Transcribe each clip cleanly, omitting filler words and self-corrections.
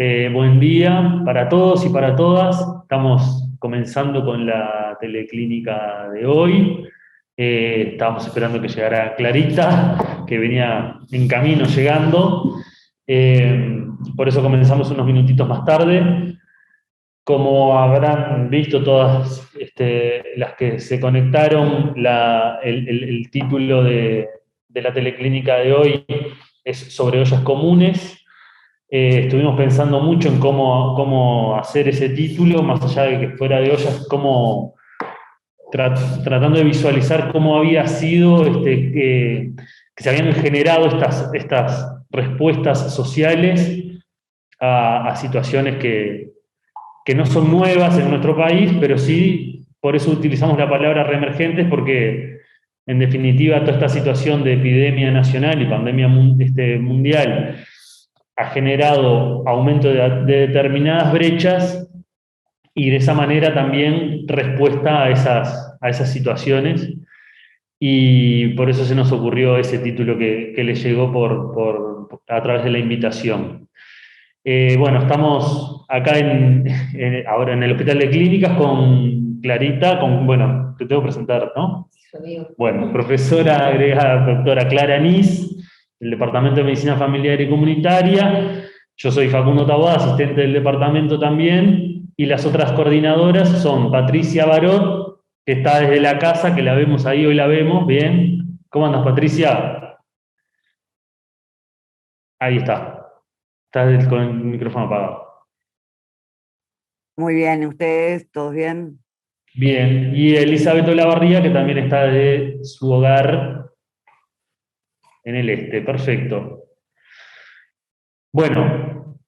Buen día para todos y para todas. Estamos comenzando con la teleclínica de hoy. Estábamos esperando que llegara Clarita, que venía en camino llegando. Por eso comenzamos unos minutitos más tarde. Como habrán visto todas las que se conectaron, el título de la teleclínica de hoy es sobre ollas comunes. Estuvimos pensando mucho en cómo hacer ese título, más allá de que fuera de ollas, tratando de visualizar cómo había sido que se habían generado estas respuestas sociales a situaciones que no son nuevas en nuestro país, pero sí, por eso utilizamos la palabra reemergentes, porque en definitiva toda esta situación de epidemia nacional y pandemia mundial ha generado aumento de determinadas brechas y de esa manera también respuesta a esas situaciones. Y por eso se nos ocurrió ese título que le llegó a través de la invitación. Bueno, estamos acá ahora en el Hospital de Clínicas con Clarita, bueno, te tengo que presentar, ¿no? Bueno, profesora agregada, doctora Clara Anís, del Departamento de Medicina Familiar y Comunitaria. Yo soy Facundo Taboada, asistente del departamento también, y las otras coordinadoras son Patricia Barot, que está desde la casa, que la vemos ahí, hoy la vemos, bien. ¿Cómo andas, Patricia? Ahí está. Estás con el micrófono apagado. Muy bien, ¿ustedes? ¿Todos bien? Bien, y Elizabeth Olavarría, que también está de su hogar en el este. Perfecto. Bueno,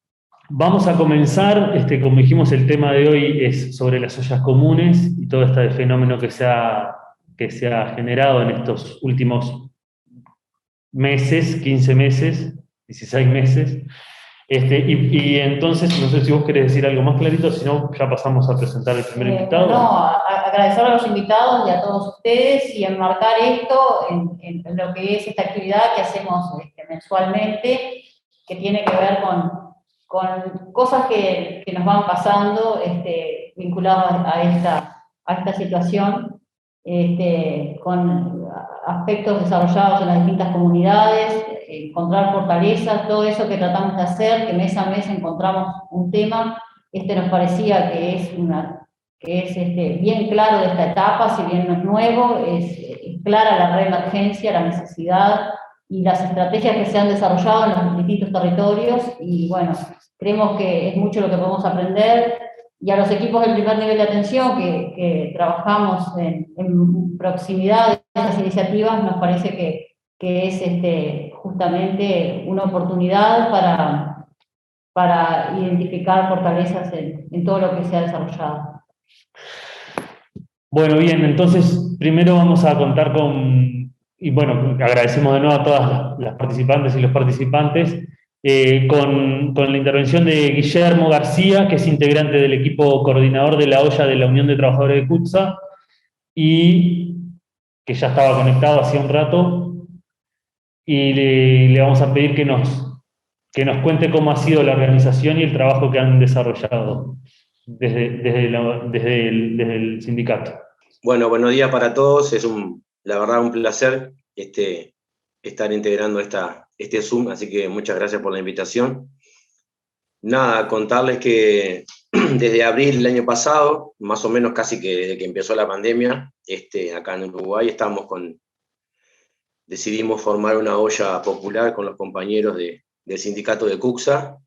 vamos a comenzar. Como dijimos, el tema de hoy es sobre las ollas comunes y todo este fenómeno que se ha generado en estos últimos meses, 15 meses, 16 meses. Y entonces, no sé si vos querés decir algo más clarito, si no, ya pasamos a presentar el primer invitado. No, agradecer a los invitados y a todos ustedes y enmarcar esto en lo que es esta actividad que hacemos mensualmente, que tiene que ver con cosas que nos van pasando vinculadas a esta situación, con aspectos desarrollados en las distintas comunidades, encontrar fortalezas, todo eso que tratamos de hacer, que mes a mes encontramos un tema. Nos parecía que es bien claro de esta etapa, si bien no es nuevo, es clara la reemergencia, la necesidad y las estrategias que se han desarrollado en los distintos territorios, y bueno, creemos que es mucho lo que podemos aprender, y a los equipos del primer nivel de atención que trabajamos en proximidad de estas iniciativas, nos parece que es justamente una oportunidad para identificar fortalezas en todo lo que se ha desarrollado. Bueno, bien, entonces primero vamos a contar y bueno, agradecemos de nuevo a todas las participantes y los participantes, con la intervención de Guillermo García, que es integrante del equipo coordinador de la olla de la Unión de Trabajadores de CUTSA, y que ya estaba conectado hacía un rato, y le vamos a pedir que nos cuente cómo ha sido la organización y el trabajo que han desarrollado desde el sindicato. Bueno, buenos días para todos. La verdad, un placer estar integrando este Zoom, así que muchas gracias por la invitación. Nada, contarles que desde abril del año pasado, más o menos casi que desde que empezó la pandemia, acá en Uruguay decidimos formar una olla popular con los compañeros del sindicato de CUCSA.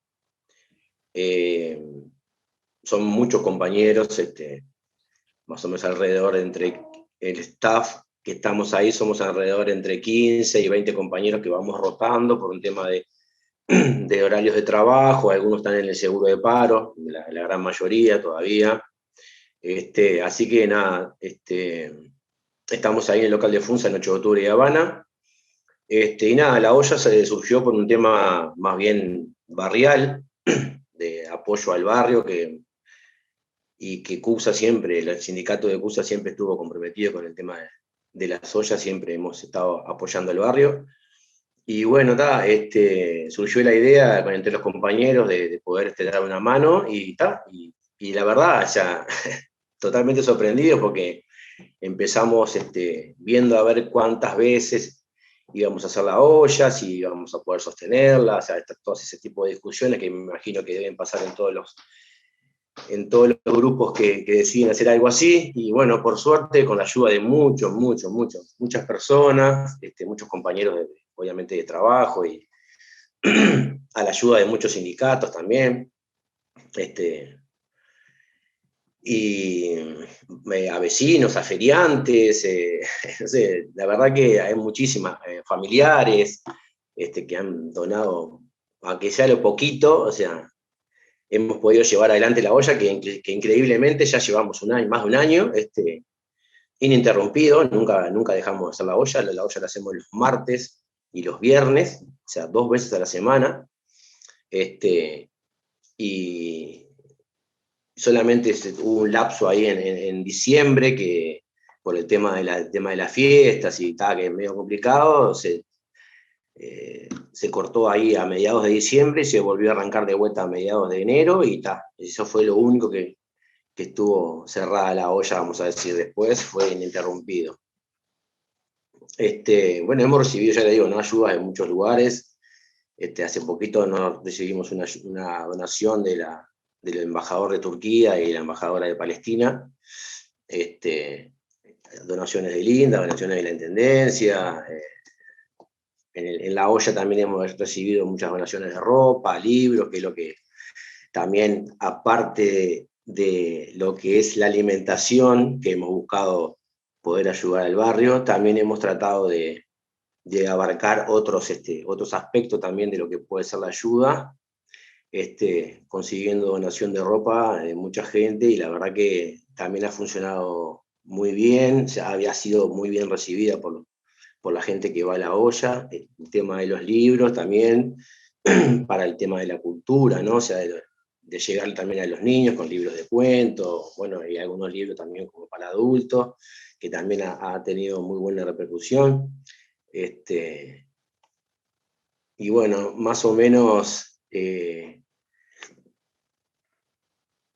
Son muchos compañeros, más o menos alrededor entre el staff que estamos ahí, somos alrededor entre 15 y 20 compañeros que vamos rotando por un tema de horarios de trabajo. Algunos están en el seguro de paro, la gran mayoría todavía. Así que nada, estamos ahí en el local de Funza, en 8 de octubre y Habana. Y nada, la olla se surgió por un tema más bien barrial, de apoyo al barrio, y que CUCSA siempre, el sindicato de CUCSA siempre estuvo comprometido con el tema de las ollas, siempre hemos estado apoyando al barrio. Y bueno, surgió la idea entre los compañeros de poder dar una mano y la verdad, o sea, totalmente sorprendido porque empezamos viendo a ver cuántas veces íbamos a hacer la olla, si íbamos a poder sostenerla, o sea, todos ese tipo de discusiones que me imagino que deben pasar en todos los grupos que deciden hacer algo así, y bueno, por suerte, con la ayuda de muchas personas, muchos compañeros, obviamente, de trabajo, y a la ayuda de muchos sindicatos también, y a vecinos, a feriantes, no sé, la verdad que hay muchísimas familiares que han donado, aunque sea lo poquito, o sea, hemos podido llevar adelante la olla, que increíblemente ya llevamos más de un año, ininterrumpido, nunca dejamos de hacer la olla la hacemos los martes y los viernes, o sea, 2 veces a la semana, y solamente hubo un lapso ahí en diciembre, que por el tema de las fiestas y tal, que es medio complicado, se cortó ahí a mediados de diciembre y se volvió a arrancar de vuelta a mediados de enero, y eso fue lo único que estuvo cerrada la olla, vamos a decir, después fue ininterrumpido. Bueno, hemos recibido, ya le digo, ¿no?, ayudas de muchos lugares. Hace poquito nos recibimos una donación del embajador de Turquía y la embajadora de Palestina, donaciones del INDA, donaciones de la Intendencia. En la olla también hemos recibido muchas donaciones de ropa, libros, que es lo que también, aparte de lo que es la alimentación, que hemos buscado poder ayudar al barrio, también hemos tratado de abarcar otros aspectos también de lo que puede ser la ayuda, consiguiendo donación de ropa de mucha gente, y la verdad que también ha funcionado muy bien, o sea, había sido muy bien recibida por la gente que va a la olla. El tema de los libros también, para el tema de la cultura, ¿no? O sea, de llegar también a los niños con libros de cuentos, bueno, y algunos libros también como para adultos, que también ha tenido muy buena repercusión. Y bueno, más o menos,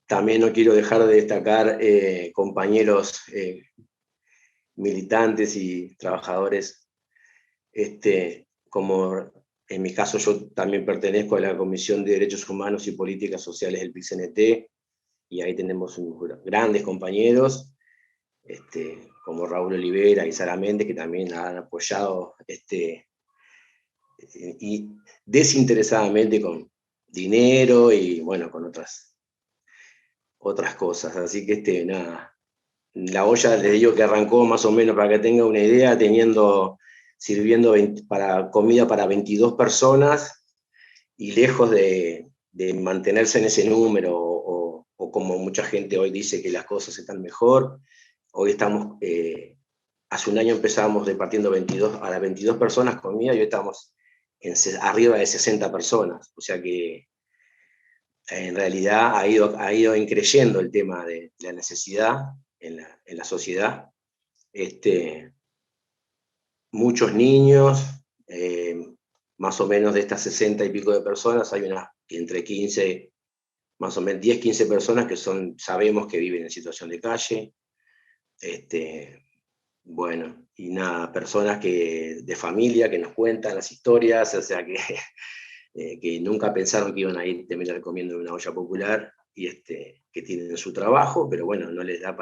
también no quiero dejar de destacar compañeros militantes y trabajadores, como en mi caso yo también pertenezco a la Comisión de Derechos Humanos y Políticas Sociales del PIT-CNT, y ahí tenemos unos grandes compañeros, como Raúl Olivera y Sara Méndez, que también han apoyado y desinteresadamente con dinero y bueno, con otras cosas. Así que nada, la olla, les digo que arrancó más o menos, para que tenga una idea, sirviendo para comida para 22 personas, y lejos de mantenerse en ese número, o como mucha gente hoy dice que las cosas están mejor, hoy estamos, hace un año empezábamos repartiendo a las 22 personas comida, y hoy estamos arriba de 60 personas, o sea que en realidad ha ido increyendo el tema de la necesidad en la sociedad. Muchos niños, más o menos de estas 60 y pico de personas, hay entre 15, más o menos 10, 15 personas que sabemos que viven en situación de calle. Bueno, y nada, personas de familia que nos cuentan las historias, o sea que nunca pensaron que iban a ir terminar comiendo en una olla popular, y que tienen su trabajo, pero bueno, no les da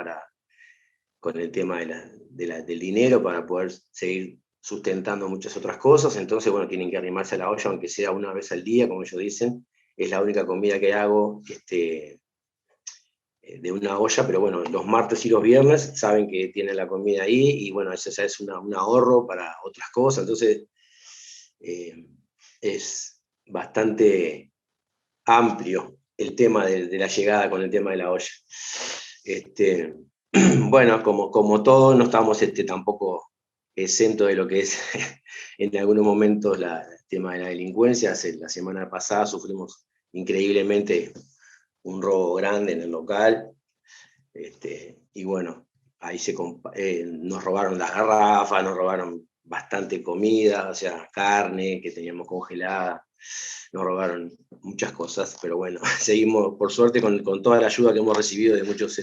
con el tema del dinero para poder seguir sustentando muchas otras cosas. Entonces, bueno, tienen que arrimarse a la olla, aunque sea una vez al día, como ellos dicen. Es la única comida que hago de una olla, pero bueno, los martes y los viernes saben que tienen la comida ahí, y bueno, eso ya es un ahorro para otras cosas. Entonces, es bastante amplio el tema de la llegada con el tema de la olla. Bueno, como todo, no estamos tampoco exentos de lo que es en algunos momentos el tema de la delincuencia. La semana pasada sufrimos increíblemente un robo grande en el local, y bueno, ahí nos robaron las garrafas, nos robaron bastante comida, o sea, carne que teníamos congelada, nos robaron muchas cosas, pero bueno, seguimos, por suerte, con toda la ayuda que hemos recibido de muchos,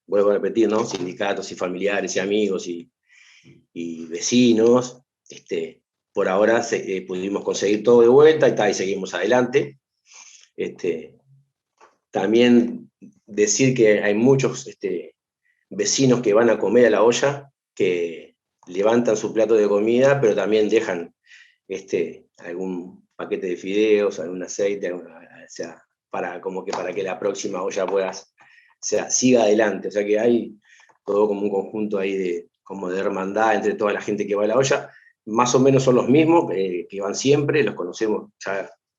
vuelvo a repetir, ¿no? Sindicatos y familiares y amigos y vecinos, por ahora pudimos conseguir todo de vuelta y seguimos adelante. También decir que hay muchos vecinos que van a comer a la olla, que levantan su plato de comida, pero también dejan algún paquete de fideos, algún aceite, o sea, para que la próxima olla siga adelante. O sea que hay todo como un conjunto ahí como de hermandad entre toda la gente que va a la olla. Más o menos son los mismos, que van siempre, los conocemos,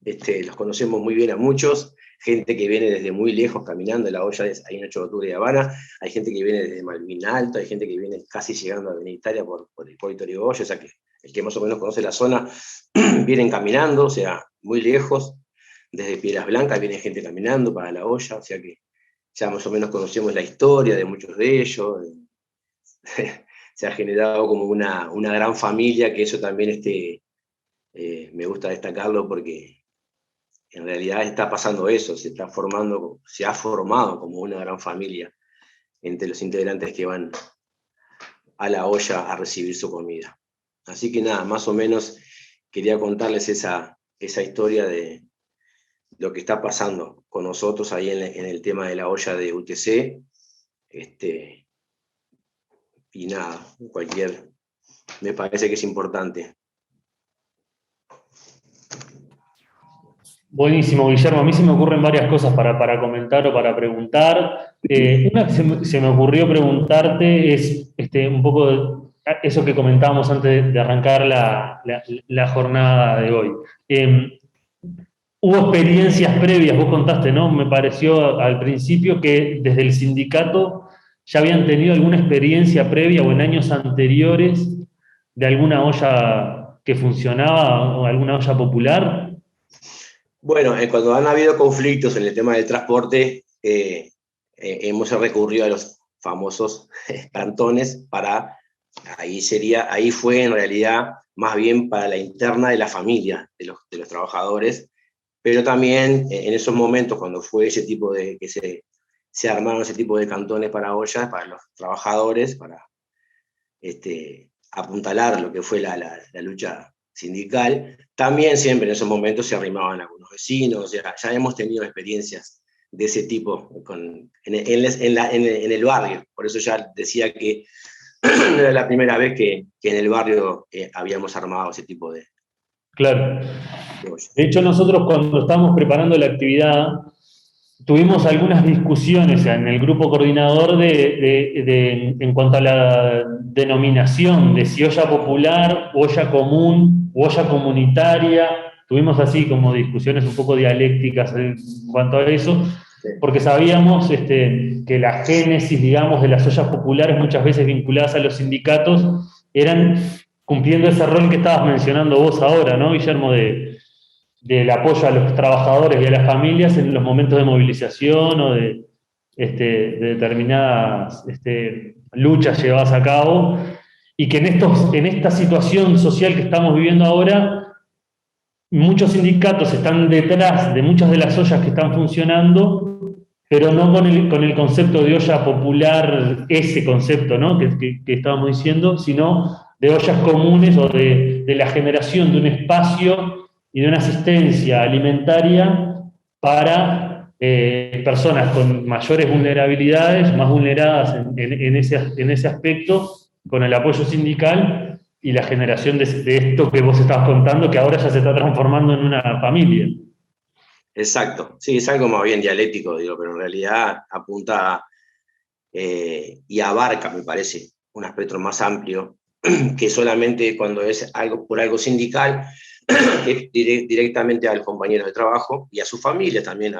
los conocemos muy bien a muchos. Gente que viene desde muy lejos caminando, la olla es ahí en 8 de octubre de Habana, hay gente que viene desde Malvin Alto, hay gente que viene casi llegando a Avenida Italia por Hipólito Yrigoyen, o sea que el que más o menos conoce la zona, vienen caminando, o sea, muy lejos, desde Piedras Blancas viene gente caminando para la olla, o sea que ya más o menos conocemos la historia de muchos de ellos, se ha generado como una gran familia, que eso también me gusta destacarlo porque en realidad está pasando eso, se ha formado como una gran familia entre los integrantes que van a la olla a recibir su comida. Así que nada, más o menos quería contarles esa historia de lo que está pasando con nosotros ahí en el tema de la olla de UTC. Y nada, me parece que es importante. Buenísimo, Guillermo. A mí se me ocurren varias cosas para comentar o para preguntar. Una que se me ocurrió preguntarte es un poco eso que comentábamos antes de arrancar la jornada de hoy. Hubo experiencias previas, vos contaste, ¿no? Me pareció al principio que desde el sindicato ya habían tenido alguna experiencia previa o en años anteriores de alguna olla que funcionaba o alguna olla popular. Bueno, cuando han habido conflictos en el tema del transporte, hemos recurrido a los famosos cantones ahí fue en realidad más bien para la interna de la familia de los trabajadores, pero también en esos momentos cuando fue ese tipo que se armaron ese tipo de cantones para ollas, para los trabajadores, para apuntalar lo que fue la lucha sindical, también siempre en esos momentos se arrimaban algunos vecinos, ya hemos tenido experiencias de ese tipo en el barrio, por eso ya decía que no era la primera vez que en el barrio habíamos armado ese tipo de... Claro. De hecho, nosotros cuando estábamos preparando la actividad, tuvimos algunas discusiones en el grupo coordinador en cuanto a la denominación de si olla popular, olla común, olla comunitaria. Tuvimos así como discusiones un poco dialécticas en cuanto a eso, porque sabíamos que la génesis, digamos, de las ollas populares, muchas veces vinculadas a los sindicatos, eran cumpliendo ese rol que estabas mencionando vos ahora, ¿no, Guillermo? Del apoyo a los trabajadores y a las familias en los momentos de movilización o de determinadas luchas llevadas a cabo, y que en esta situación social que estamos viviendo ahora, muchos sindicatos están detrás de muchas de las ollas que están funcionando, pero no con el concepto de olla popular, ese concepto, ¿no? que estábamos diciendo, sino de ollas comunes o de la generación de un espacio y de una asistencia alimentaria para personas con mayores vulnerabilidades, más vulneradas en ese aspecto, con el apoyo sindical y la generación de esto que vos estabas contando, que ahora ya se está transformando en una familia. Exacto, sí, es algo más bien dialéctico, digo, pero en realidad apunta y abarca, me parece, un espectro más amplio que solamente cuando es por algo sindical, es directamente al compañero de trabajo y a su familia también,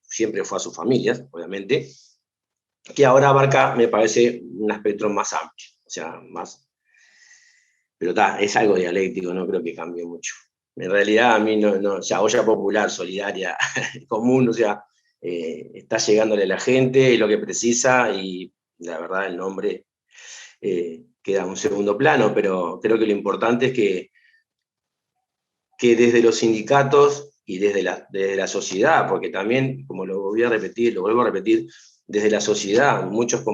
siempre fue a sus familias, obviamente, que ahora abarca, me parece, un espectro más amplio, o sea, más... Pero es algo dialéctico, no creo que cambie mucho. En realidad a mí no, o sea, olla popular, solidaria, común, o sea, está llegándole a la gente lo que precisa y la verdad el nombre queda en un segundo plano, pero creo que lo importante es que desde los sindicatos y desde la sociedad, porque también, como lo voy a repetir, lo vuelvo a repetir, desde la sociedad, muchas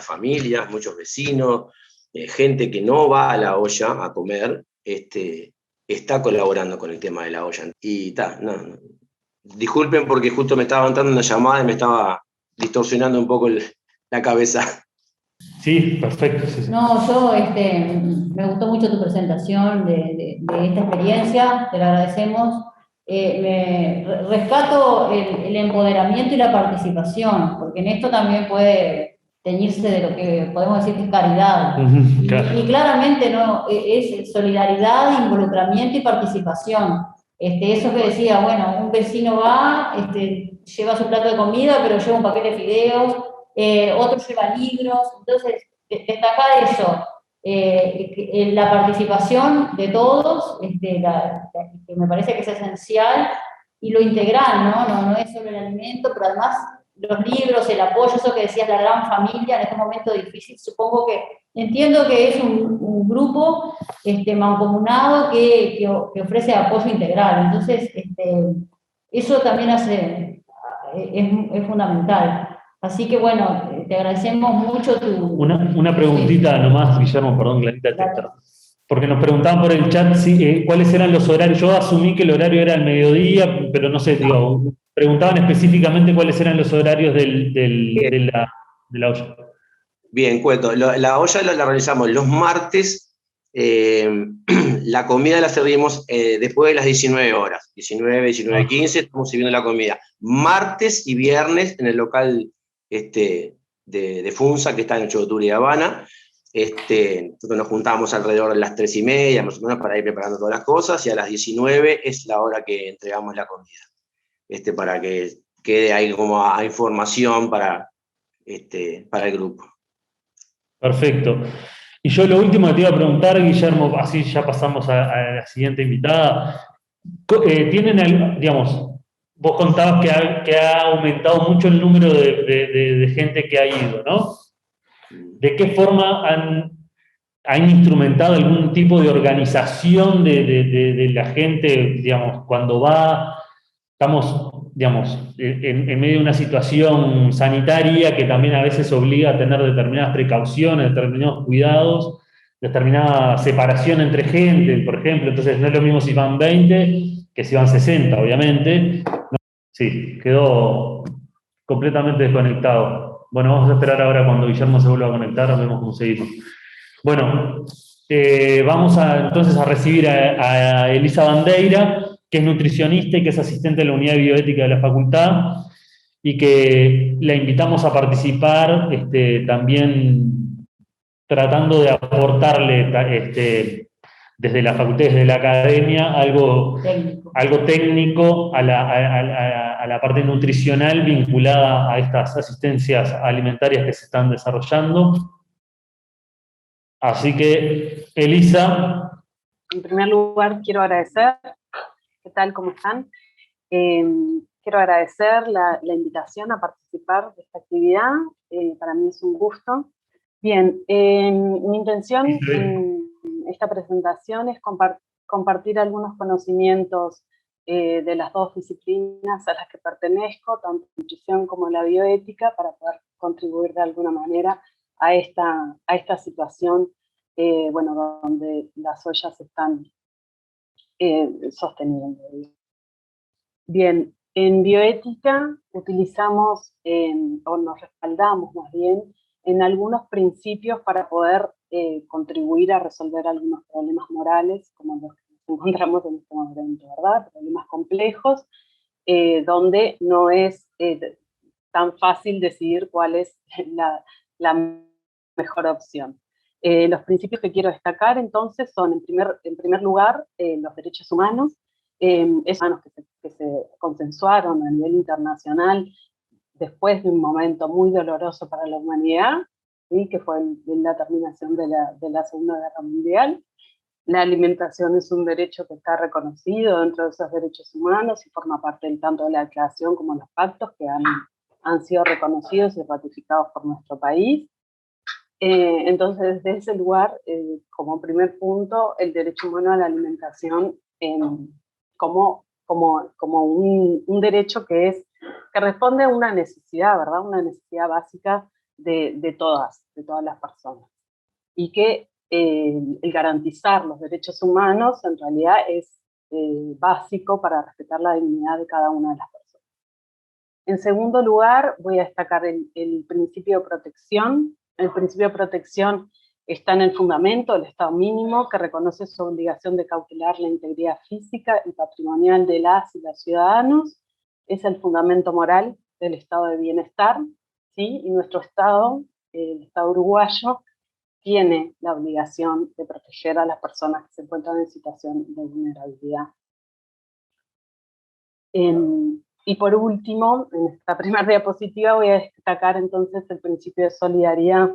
familias, muchos vecinos, gente que no va a la olla a comer, está colaborando con el tema de la olla. Y no. Disculpen porque justo me estaba entrando una llamada y me estaba distorsionando un poco la cabeza. Sí, perfecto. Sí. No, yo me gustó mucho tu presentación de esta experiencia, te la agradecemos. Rescato el empoderamiento y la participación, porque en esto también puede teñirse de lo que podemos decir que es caridad. Claro. Y claramente no, es solidaridad, involucramiento y participación. Eso que decía, bueno, un vecino va, lleva su plato de comida, pero lleva un paquete de fideos, otro lleva libros, entonces destacar eso, la participación de todos, que me parece que es esencial, y lo integral, ¿no? No es solo el alimento, pero además los libros, el apoyo, eso que decías, la gran familia en este momento difícil, supongo que, entiendo que es un grupo mancomunado que ofrece apoyo integral, entonces eso también es fundamental. Así que bueno, te agradecemos mucho tu... Una preguntita nomás, Guillermo, perdón, Clarita, porque nos preguntaban por el chat cuáles eran los horarios. Yo asumí que el horario era el mediodía, pero no sé, digo, preguntaban específicamente cuáles eran los horarios de la olla. Bien, cuento. La olla la realizamos los martes, la comida la servimos después de las 19 horas, 19:15, estamos sirviendo la comida. Martes y viernes en el local de Funza, que está en 8 de octubre de Habana. Nosotros nos juntamos alrededor de las 3:30, más o menos, para ir preparando todas las cosas, y a las 19 es la hora que entregamos la comida, para que quede ahí como a información para el grupo. Perfecto. Y yo lo último que te iba a preguntar, Guillermo, así ya pasamos a la siguiente invitada. ¿Tienen, digamos, vos contabas que ha aumentado mucho el número de gente que ha ido, ¿no? ¿De qué forma han instrumentado algún tipo de organización de la gente, digamos, cuando estamos, digamos, en medio de una situación sanitaria que también a veces obliga a tener determinadas precauciones, determinados cuidados, determinada separación entre gente, por ejemplo? Entonces no es lo mismo si van 20 que si van 60, obviamente. Sí, quedó completamente desconectado. Bueno, vamos a esperar ahora cuando Guillermo se vuelva a conectar, vemos cómo seguimos. Bueno, vamos entonces a recibir a Elisa Bandeira, que es nutricionista y que es asistente de la unidad de bioética de la facultad, y que la invitamos a participar también tratando de aportarle desde la facultad, desde la academia, algo técnico a la parte nutricional vinculada a estas asistencias alimentarias que se están desarrollando. Así que, Elisa. En primer lugar, quiero agradecer. ¿Qué tal? ¿Cómo están? Quiero agradecer la invitación a participar de esta actividad. Para mí es un gusto. Bien, mi intención en esta presentación es compartir algunos conocimientos de las dos disciplinas a las que pertenezco, tanto la nutrición como la bioética, para poder contribuir de alguna manera a esta situación, donde las ollas se están sosteniendo. Bien, en bioética utilizamos, o nos respaldamos más bien, en algunos principios para poder contribuir a resolver algunos problemas morales, como los que nos encontramos en este momento, ¿verdad? Problemas complejos, donde no es tan fácil decidir cuál es la mejor opción. Los principios que quiero destacar entonces son, en primer lugar, los derechos humanos, esos que se consensuaron a nivel internacional después de un momento muy doloroso para la humanidad, ¿sí? Que fue la terminación de la Segunda Guerra Mundial. La alimentación es un derecho que está reconocido dentro de esos derechos humanos y forma parte tanto de la Declaración como de los pactos que han sido reconocidos y ratificados por nuestro país. Entonces, desde ese lugar, como primer punto, el derecho humano a la alimentación como un derecho que responde a una necesidad, ¿verdad? Una necesidad básica de todas las personas. Y que el garantizar los derechos humanos en realidad es básico para respetar la dignidad de cada una de las personas. En segundo lugar, voy a destacar el principio de protección. El principio de protección está en el fundamento del Estado mínimo, que reconoce su obligación de cautelar la integridad física y patrimonial de las y los ciudadanos. Es el fundamento moral del estado de bienestar, ¿sí? Y nuestro Estado, el Estado uruguayo, tiene la obligación de proteger a las personas que se encuentran en situación de vulnerabilidad. Y por último, en esta primera diapositiva voy a destacar entonces el principio de solidaridad,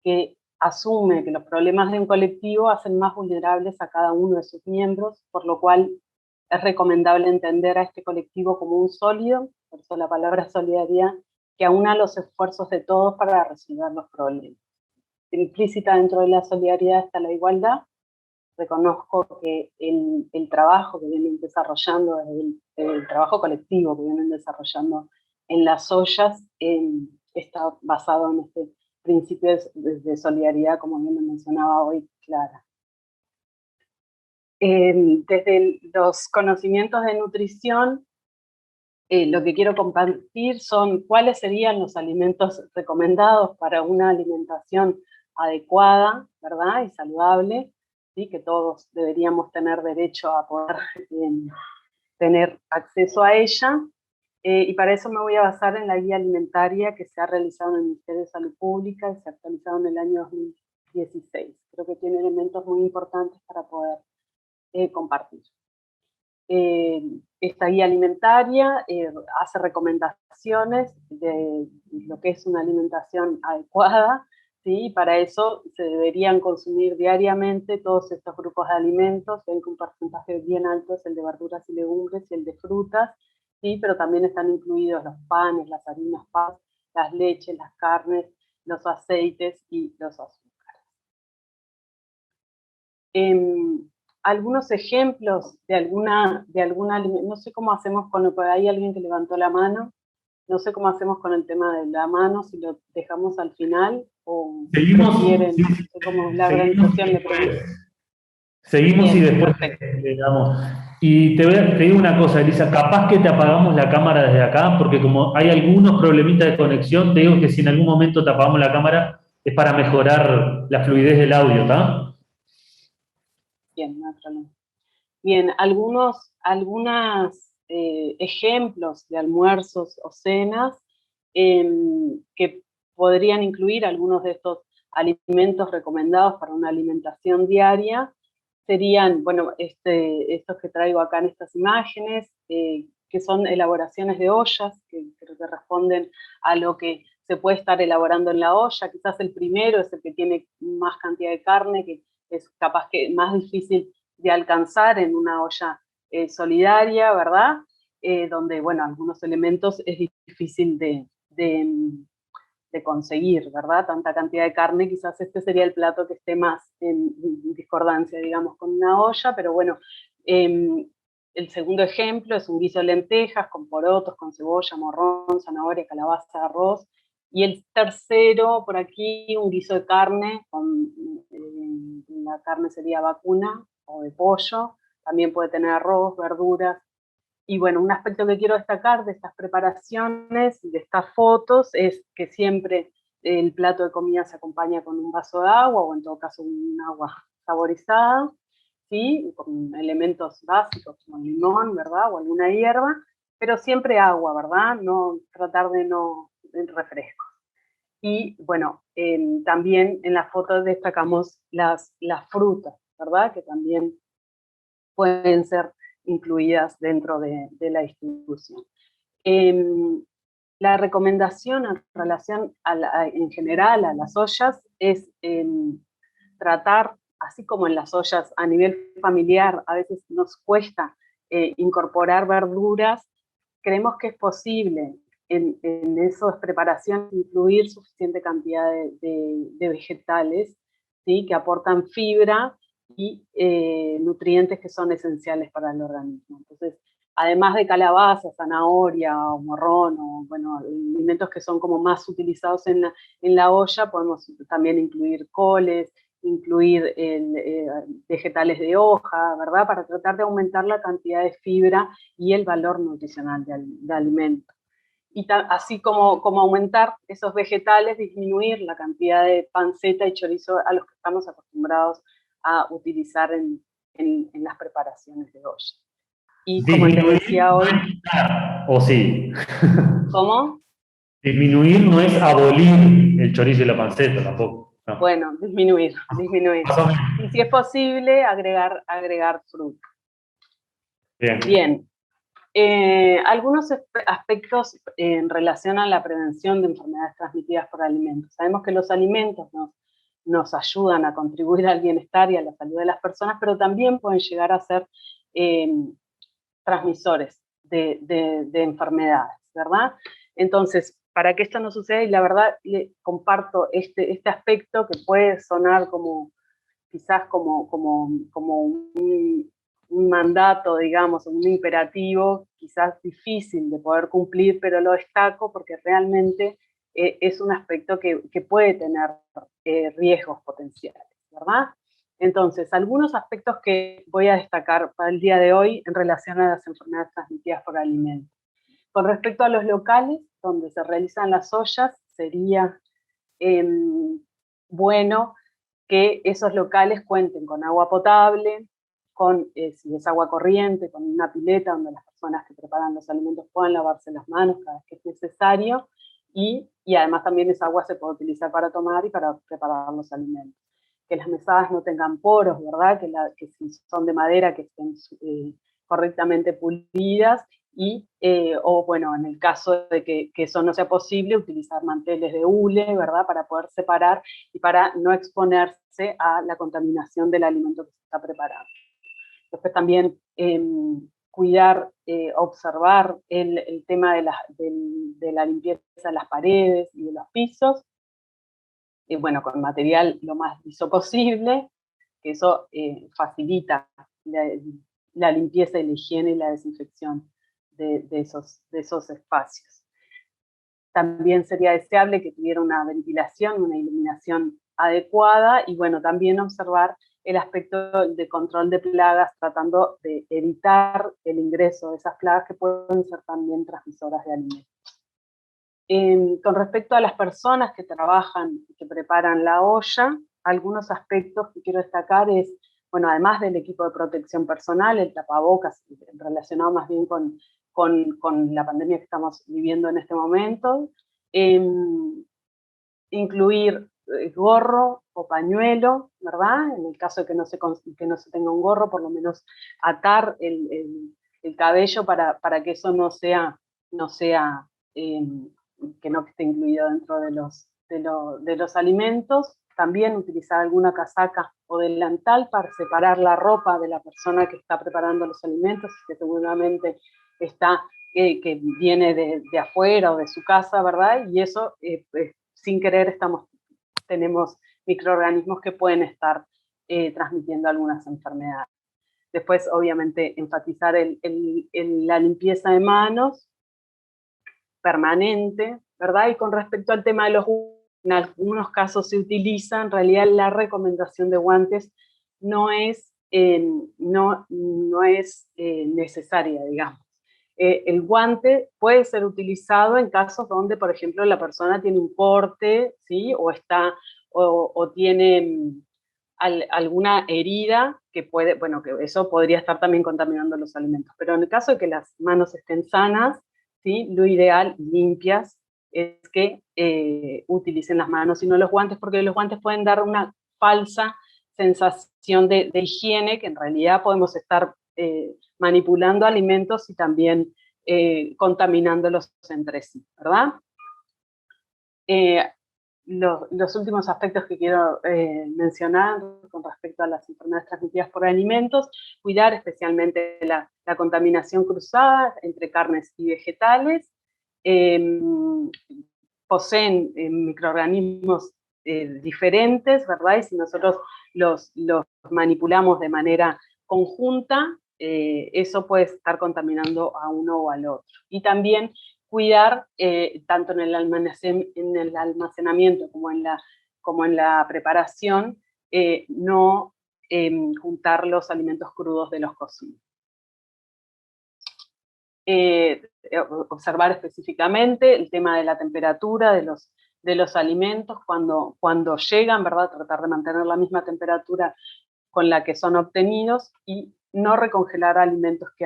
que asume que los problemas de un colectivo hacen más vulnerables a cada uno de sus miembros, por lo cual es recomendable entender a este colectivo como un sólido, por eso la palabra solidaridad, que aúna los esfuerzos de todos para resolver los problemas. Implícita dentro de la solidaridad está la igualdad. Reconozco que el trabajo que vienen desarrollando, el trabajo colectivo que vienen desarrollando en las ollas, está basado en este principio de solidaridad, como bien me mencionaba hoy Clara. Desde los conocimientos de nutrición, lo que quiero compartir son cuáles serían los alimentos recomendados para una alimentación adecuada, ¿verdad? Y saludable, ¿sí? Que todos deberíamos tener derecho a poder tener acceso a ella. Y para eso me voy a basar en la guía alimentaria que se ha realizado en el Ministerio de Salud Pública y se ha actualizado en el año 2016. Creo que tiene elementos muy importantes para poder compartir. Esta guía alimentaria hace recomendaciones de lo que es una alimentación adecuada, ¿sí? Y para eso se deberían consumir diariamente todos estos grupos de alimentos, ven con un porcentaje bien alto es el de verduras y legumbres y el de frutas, ¿sí? Pero también están incluidos los panes, las harinas, las leches, las carnes, los aceites y los azúcares. Algunos ejemplos de alguna no sé cómo hacemos con, por ahí alguien que levantó la mano, no sé cómo hacemos con el tema de la mano, si lo dejamos al final, o prefieren, no sé cómo la organización le pregunta. Seguimos Bien, y después le damos. Y te digo una cosa, Elisa, capaz que te apagamos la cámara desde acá, porque como hay algunos problemitas de conexión, te digo que si en algún momento te apagamos la cámara, es para mejorar la fluidez del audio, ¿está? Bien, no hay problema. Bien, algunos ejemplos de almuerzos o cenas que podrían incluir algunos de estos alimentos recomendados para una alimentación diaria serían, bueno, estos que traigo acá en estas imágenes, que son elaboraciones de ollas, que creo que responden a lo que se puede estar elaborando en la olla. Quizás el primero es el que tiene más cantidad de carne, que es capaz que más difícil de alcanzar en una olla solidaria, ¿verdad? Donde, bueno, algunos elementos es difícil de conseguir, ¿verdad? Tanta cantidad de carne, quizás este sería el plato que esté más en discordancia, digamos, con una olla, pero bueno, el segundo ejemplo es un guiso de lentejas con porotos, con cebolla, morrón, zanahoria, calabaza, arroz, y el tercero, por aquí, un guiso de carne, la carne sería vacuna o de pollo, también puede tener arroz, verduras. Y bueno, un aspecto que quiero destacar de estas preparaciones, de estas fotos, es que siempre el plato de comida se acompaña con un vaso de agua, o en todo caso un agua saborizada, ¿sí? Con elementos básicos como limón, ¿verdad? O alguna hierba, pero siempre agua, ¿verdad? No, tratar de no refrescos. Y bueno, también en la foto destacamos las frutas, ¿verdad? Que también pueden ser incluidas dentro de la distribución. La recomendación en relación en general a las ollas es tratar, así como en las ollas a nivel familiar a veces nos cuesta incorporar verduras, creemos que es posible en esas preparaciones incluir suficiente cantidad de vegetales, ¿sí? Que aportan fibra y nutrientes que son esenciales para el organismo. Entonces, además de calabaza, zanahoria o morrón, o bueno, alimentos que son como más utilizados en la olla, podemos también incluir coles, incluir vegetales de hoja, ¿verdad? Para tratar de aumentar la cantidad de fibra y el valor nutricional de alimento. Y así como aumentar esos vegetales, disminuir la cantidad de panceta y chorizo a los que estamos acostumbrados a utilizar en las preparaciones de olla. Y como les decía hoy... ¿O sí? ¿Cómo? Disminuir no es abolir el chorizo y la panceta tampoco. No. Bueno, disminuir. Y si es posible, agregar fruta. Bien. Algunos aspectos en relación a la prevención de enfermedades transmitidas por alimentos. Sabemos que los alimentos nos ayudan a contribuir al bienestar y a la salud de las personas, pero también pueden llegar a ser transmisores de enfermedades, ¿verdad? Entonces, para que esto no suceda, y la verdad le comparto este aspecto que puede sonar como quizás como un mandato, digamos, un imperativo, quizás difícil de poder cumplir, pero lo destaco porque realmente es un aspecto que puede tener riesgos potenciales, ¿verdad? Entonces, algunos aspectos que voy a destacar para el día de hoy en relación a las enfermedades transmitidas por alimentos. Con respecto a los locales donde se realizan las ollas, sería bueno que esos locales cuenten con agua potable, con, si es agua corriente, con una pileta donde las personas que preparan los alimentos puedan lavarse las manos cada vez que es necesario, y además también esa agua se puede utilizar para tomar y para preparar los alimentos. Que las mesadas no tengan poros, ¿verdad? Que si son de madera, que estén correctamente pulidas, o bueno, en el caso de que eso no sea posible, utilizar manteles de hule, ¿verdad? Para poder separar y para no exponerse a la contaminación del alimento que se está preparando. Después también cuidar, observar el tema de la limpieza de las paredes y de los pisos, bueno, con material lo más liso posible, que eso facilita la limpieza y la higiene y la desinfección de esos espacios. También sería deseable que tuviera una ventilación, una iluminación adecuada, y bueno, también observar el aspecto de control de plagas, tratando de evitar el ingreso de esas plagas que pueden ser también transmisoras de alimentos. Con respecto a las personas que trabajan y que preparan la olla, algunos aspectos que quiero destacar es, bueno, además del equipo de protección personal, el tapabocas, relacionado más bien con la pandemia que estamos viviendo en este momento, incluir gorro o pañuelo, ¿verdad? En el caso de que no se tenga un gorro, por lo menos atar el cabello para que eso no sea que no esté incluido dentro de los alimentos. También utilizar alguna casaca o delantal para separar la ropa de la persona que está preparando los alimentos, que seguramente que viene de afuera o de su casa, ¿verdad? Y eso, sin querer, tenemos microorganismos que pueden estar transmitiendo algunas enfermedades. Después, obviamente, enfatizar la limpieza de manos permanente, ¿verdad? Y con respecto al tema de los guantes, en algunos casos se utiliza, en realidad la recomendación de guantes no es necesaria, digamos. El guante puede ser utilizado en casos donde, por ejemplo, la persona tiene un corte, ¿sí? O tiene alguna herida que puede, bueno, que eso podría estar también contaminando los alimentos. Pero en el caso de que las manos estén sanas, ¿sí? Lo ideal, limpias, es que utilicen las manos y no los guantes, porque los guantes pueden dar una falsa sensación de higiene, que en realidad podemos estar manipulando alimentos y también contaminándolos entre sí, ¿verdad? Los últimos aspectos que quiero mencionar con respecto a las enfermedades transmitidas por alimentos: cuidar especialmente la contaminación cruzada entre carnes y vegetales, poseen microorganismos diferentes, ¿verdad? Y si nosotros los manipulamos de manera conjunta, eso puede estar contaminando a uno o al otro. Y también cuidar, tanto en el almacenamiento como en la preparación, no juntar los alimentos crudos de los cocidos. Observar específicamente el tema de la temperatura de los alimentos cuando llegan, ¿verdad? Tratar de mantener la misma temperatura con la que son obtenidos y no recongelar alimentos que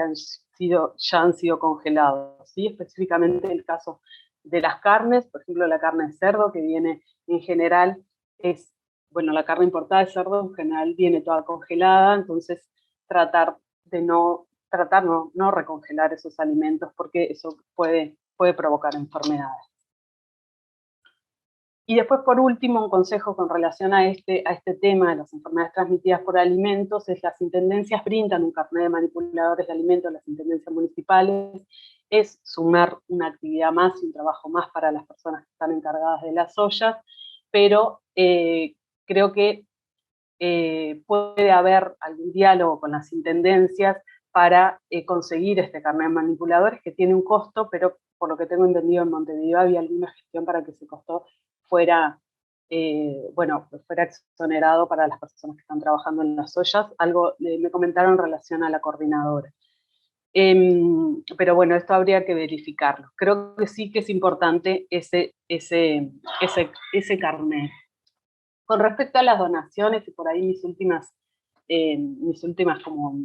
ya han sido congelados, ¿sí? Específicamente el caso de las carnes, por ejemplo, la carne de cerdo, que viene en general, la carne importada de cerdo en general viene toda congelada, entonces tratar no recongelar esos alimentos porque eso puede provocar enfermedades. Y después, por último, un consejo con relación a este tema de las enfermedades transmitidas por alimentos es: las intendencias brindan un carnet de manipuladores de alimentos, las intendencias municipales, es sumar una actividad más y un trabajo más para las personas que están encargadas de las ollas, pero creo que puede haber algún diálogo con las intendencias para conseguir este carnet de manipuladores, que tiene un costo, pero por lo que tengo entendido en Montevideo había alguna gestión para que ese costo fuera exonerado para las personas que están trabajando en las ollas. Algo me comentaron en relación a la coordinadora. Pero bueno, esto habría que verificarlo. Creo que sí que es importante ese carnet. Con respecto a las donaciones, y por ahí mis últimas como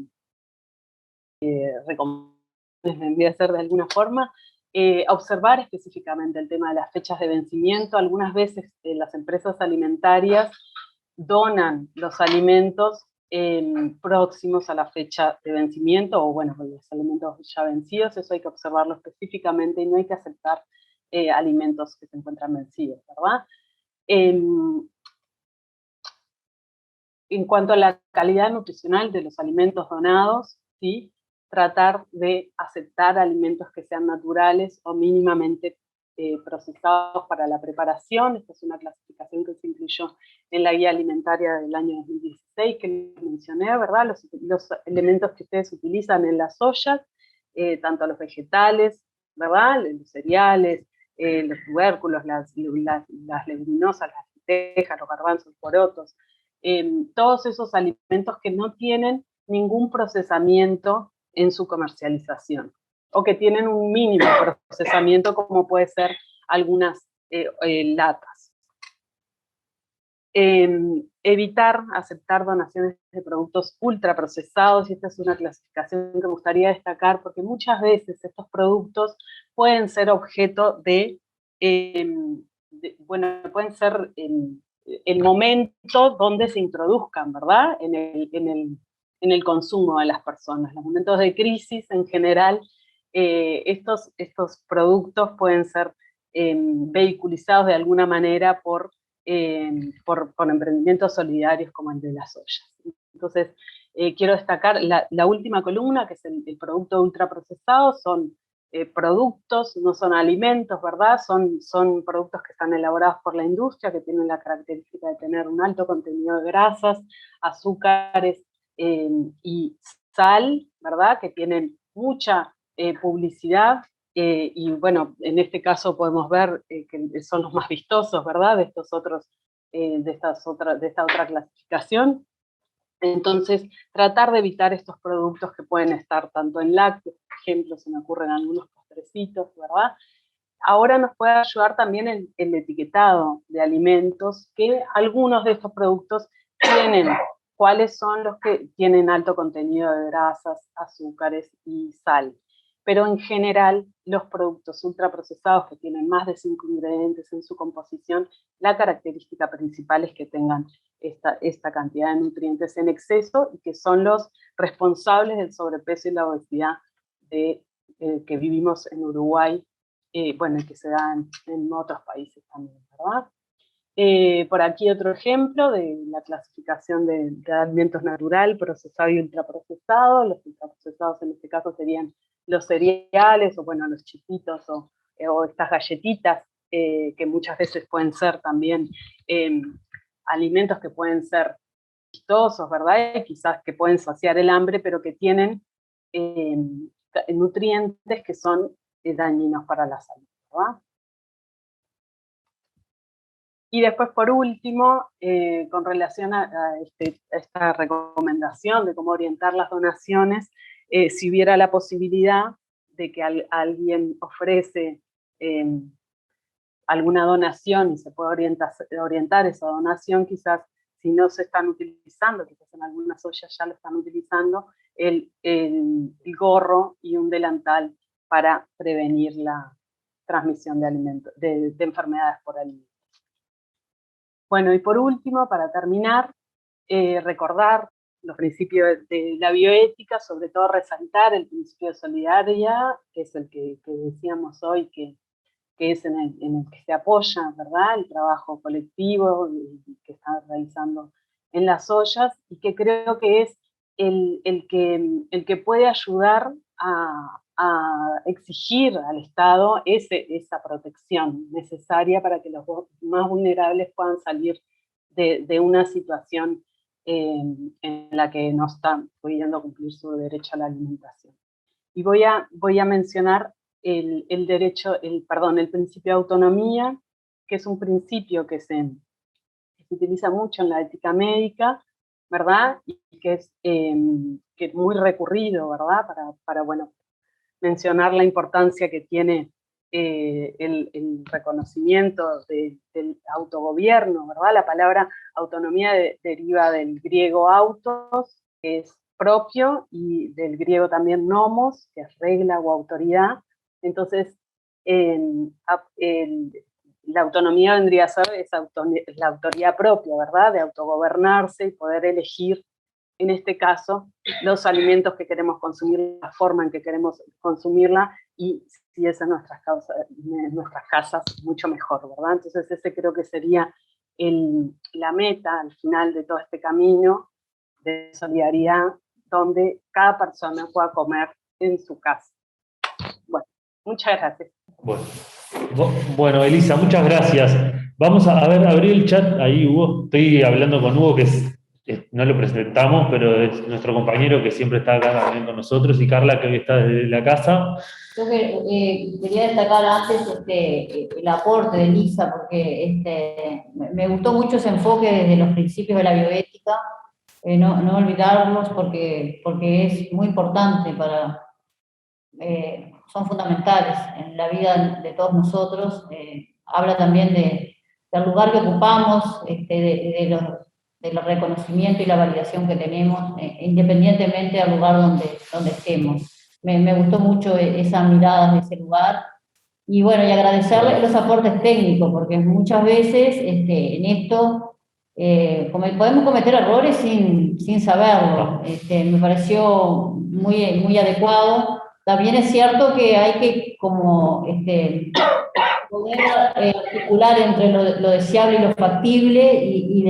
recomendaciones vendría a ser de alguna forma, observar específicamente el tema de las fechas de vencimiento. Algunas veces las empresas alimentarias donan los alimentos próximos a la fecha de vencimiento, o bueno, los alimentos ya vencidos. Eso hay que observarlo específicamente y no hay que aceptar alimentos que se encuentran vencidos, ¿verdad? En cuanto a la calidad nutricional de los alimentos donados, ¿sí? Tratar de aceptar alimentos que sean naturales o mínimamente procesados para la preparación. Esta es una clasificación que se incluyó en la guía alimentaria del año 2016, que les mencioné, ¿verdad? Los elementos que ustedes utilizan en las ollas, tanto los vegetales, ¿verdad? Los cereales, los tubérculos, las leguminosas, las lentejas, los garbanzos, los porotos, todos esos alimentos que no tienen ningún procesamiento en su comercialización, o que tienen un mínimo procesamiento, como puede ser algunas latas. Evitar aceptar donaciones de productos ultraprocesados, y esta es una clasificación que me gustaría destacar, porque muchas veces estos productos pueden ser objeto pueden ser el momento donde se introduzcan, ¿verdad? En el consumo de las personas. Los momentos de crisis, en general, estos productos pueden ser vehiculizados de alguna manera por emprendimientos solidarios como el de las ollas. Entonces, quiero destacar la última columna, que es el producto ultraprocesado. Son productos, no son alimentos, ¿verdad? Son productos que están elaborados por la industria, que tienen la característica de tener un alto contenido de grasas, azúcares y sal, ¿verdad? Que tienen mucha publicidad, y bueno, en este caso podemos ver que son los más vistosos, ¿verdad? De esta otra clasificación. Entonces, tratar de evitar estos productos que pueden estar tanto en lácteos, por ejemplo, se me ocurren algunos postrecitos, ¿verdad? Ahora nos puede ayudar también el etiquetado de alimentos, que algunos de estos productos tienen cuáles son los que tienen alto contenido de grasas, azúcares y sal. Pero en general, los productos ultraprocesados que tienen más de 5 ingredientes en su composición, la característica principal es que tengan esta cantidad de nutrientes en exceso, y que son los responsables del sobrepeso y la obesidad que vivimos en Uruguay, y que se da en otros países también, ¿verdad? Por aquí otro ejemplo de la clasificación de alimentos natural, procesado y ultraprocesado. Los ultraprocesados en este caso serían los cereales, o bueno, los chipitos, o o estas galletitas, que muchas veces pueden ser también alimentos que pueden ser gustosos, ¿verdad? Y quizás que pueden saciar el hambre, pero que tienen nutrientes que son dañinos para la salud, ¿verdad? Y después, por último, con relación a esta recomendación de cómo orientar las donaciones, si hubiera la posibilidad de que alguien ofrece alguna donación y se puede orientar esa donación, quizás si no se están utilizando, quizás en algunas ollas ya lo están utilizando, el gorro y un delantal para prevenir la transmisión de enfermedades por alimentos. Bueno, y por último, para terminar, recordar los principios de la bioética, sobre todo resaltar el principio de solidaridad, que es el que decíamos hoy, que es en el que se apoya, ¿verdad?, el trabajo colectivo que está realizando en las ollas, y que creo que es el que puede ayudar a exigir al Estado esa protección necesaria para que los más vulnerables puedan salir de una situación en la que no están pudiendo cumplir su derecho a la alimentación. Y voy a mencionar el principio de autonomía, que es un principio que se utiliza mucho en la ética médica, ¿verdad? Y que es muy recurrido, ¿verdad? Para mencionar la importancia que tiene el reconocimiento del autogobierno, ¿verdad? La palabra autonomía deriva del griego autos, que es propio, y del griego también nomos, que es regla o autoridad. Entonces, la autonomía vendría a ser la autoridad propia, ¿verdad? De autogobernarse y poder elegir, en este caso, los alimentos que queremos consumir, la forma en que queremos consumirla, y si es en nuestras casas, mucho mejor, ¿verdad? Entonces ese creo que sería la meta al final de todo este camino de solidaridad, donde cada persona pueda comer en su casa. Bueno, muchas gracias. Bueno, Elisa, muchas gracias. Vamos a ver, abrir el chat ahí, Hugo. Estoy hablando con Hugo, no lo presentamos, pero es nuestro compañero que siempre está acá también con nosotros, y Carla, que hoy está desde la casa. Yo quería destacar antes el aporte de Elisa, porque me gustó mucho ese enfoque desde los principios de la bioética, no olvidarlos porque es muy importante son fundamentales en la vida de todos nosotros. Habla también del lugar que ocupamos, del reconocimiento y la validación que tenemos, independientemente del lugar donde estemos. Me gustó mucho esa mirada de ese lugar. Y bueno, y agradecerle los aportes técnicos, porque muchas veces en esto podemos cometer errores sin saberlo. Me pareció muy adecuado. También es cierto que hay que poder articular entre lo deseable y lo factible y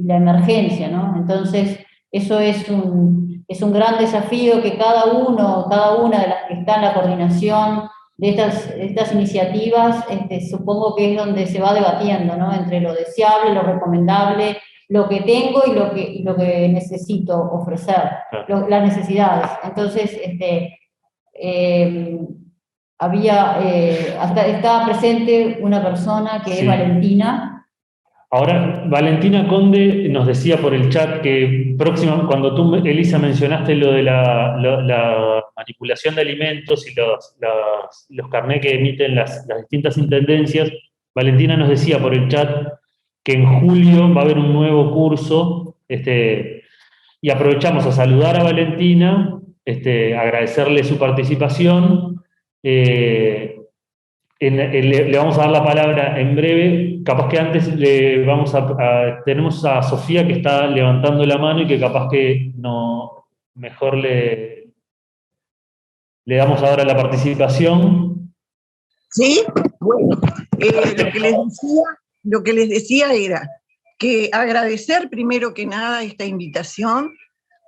la emergencia, ¿no? Entonces, eso es un gran desafío que cada una de las que está en la coordinación de estas iniciativas, supongo que es donde se va debatiendo, ¿no? Entre lo deseable, lo recomendable, lo que tengo y lo que necesito ofrecer, las necesidades. Entonces, estaba presente una persona que es Valentina. Ahora, Valentina Conde nos decía por el chat que cuando tú, Elisa, mencionaste lo de la manipulación de alimentos y los carnés que emiten las distintas intendencias, Valentina nos decía por el chat que en julio va a haber un nuevo curso, y aprovechamos a saludar a Valentina, agradecerle su participación. Le vamos a dar la palabra en breve. Capaz que antes tenemos a Sofía, que está levantando la mano, y que capaz que mejor le damos ahora la participación. Sí, bueno, lo que les decía era que agradecer primero que nada esta invitación,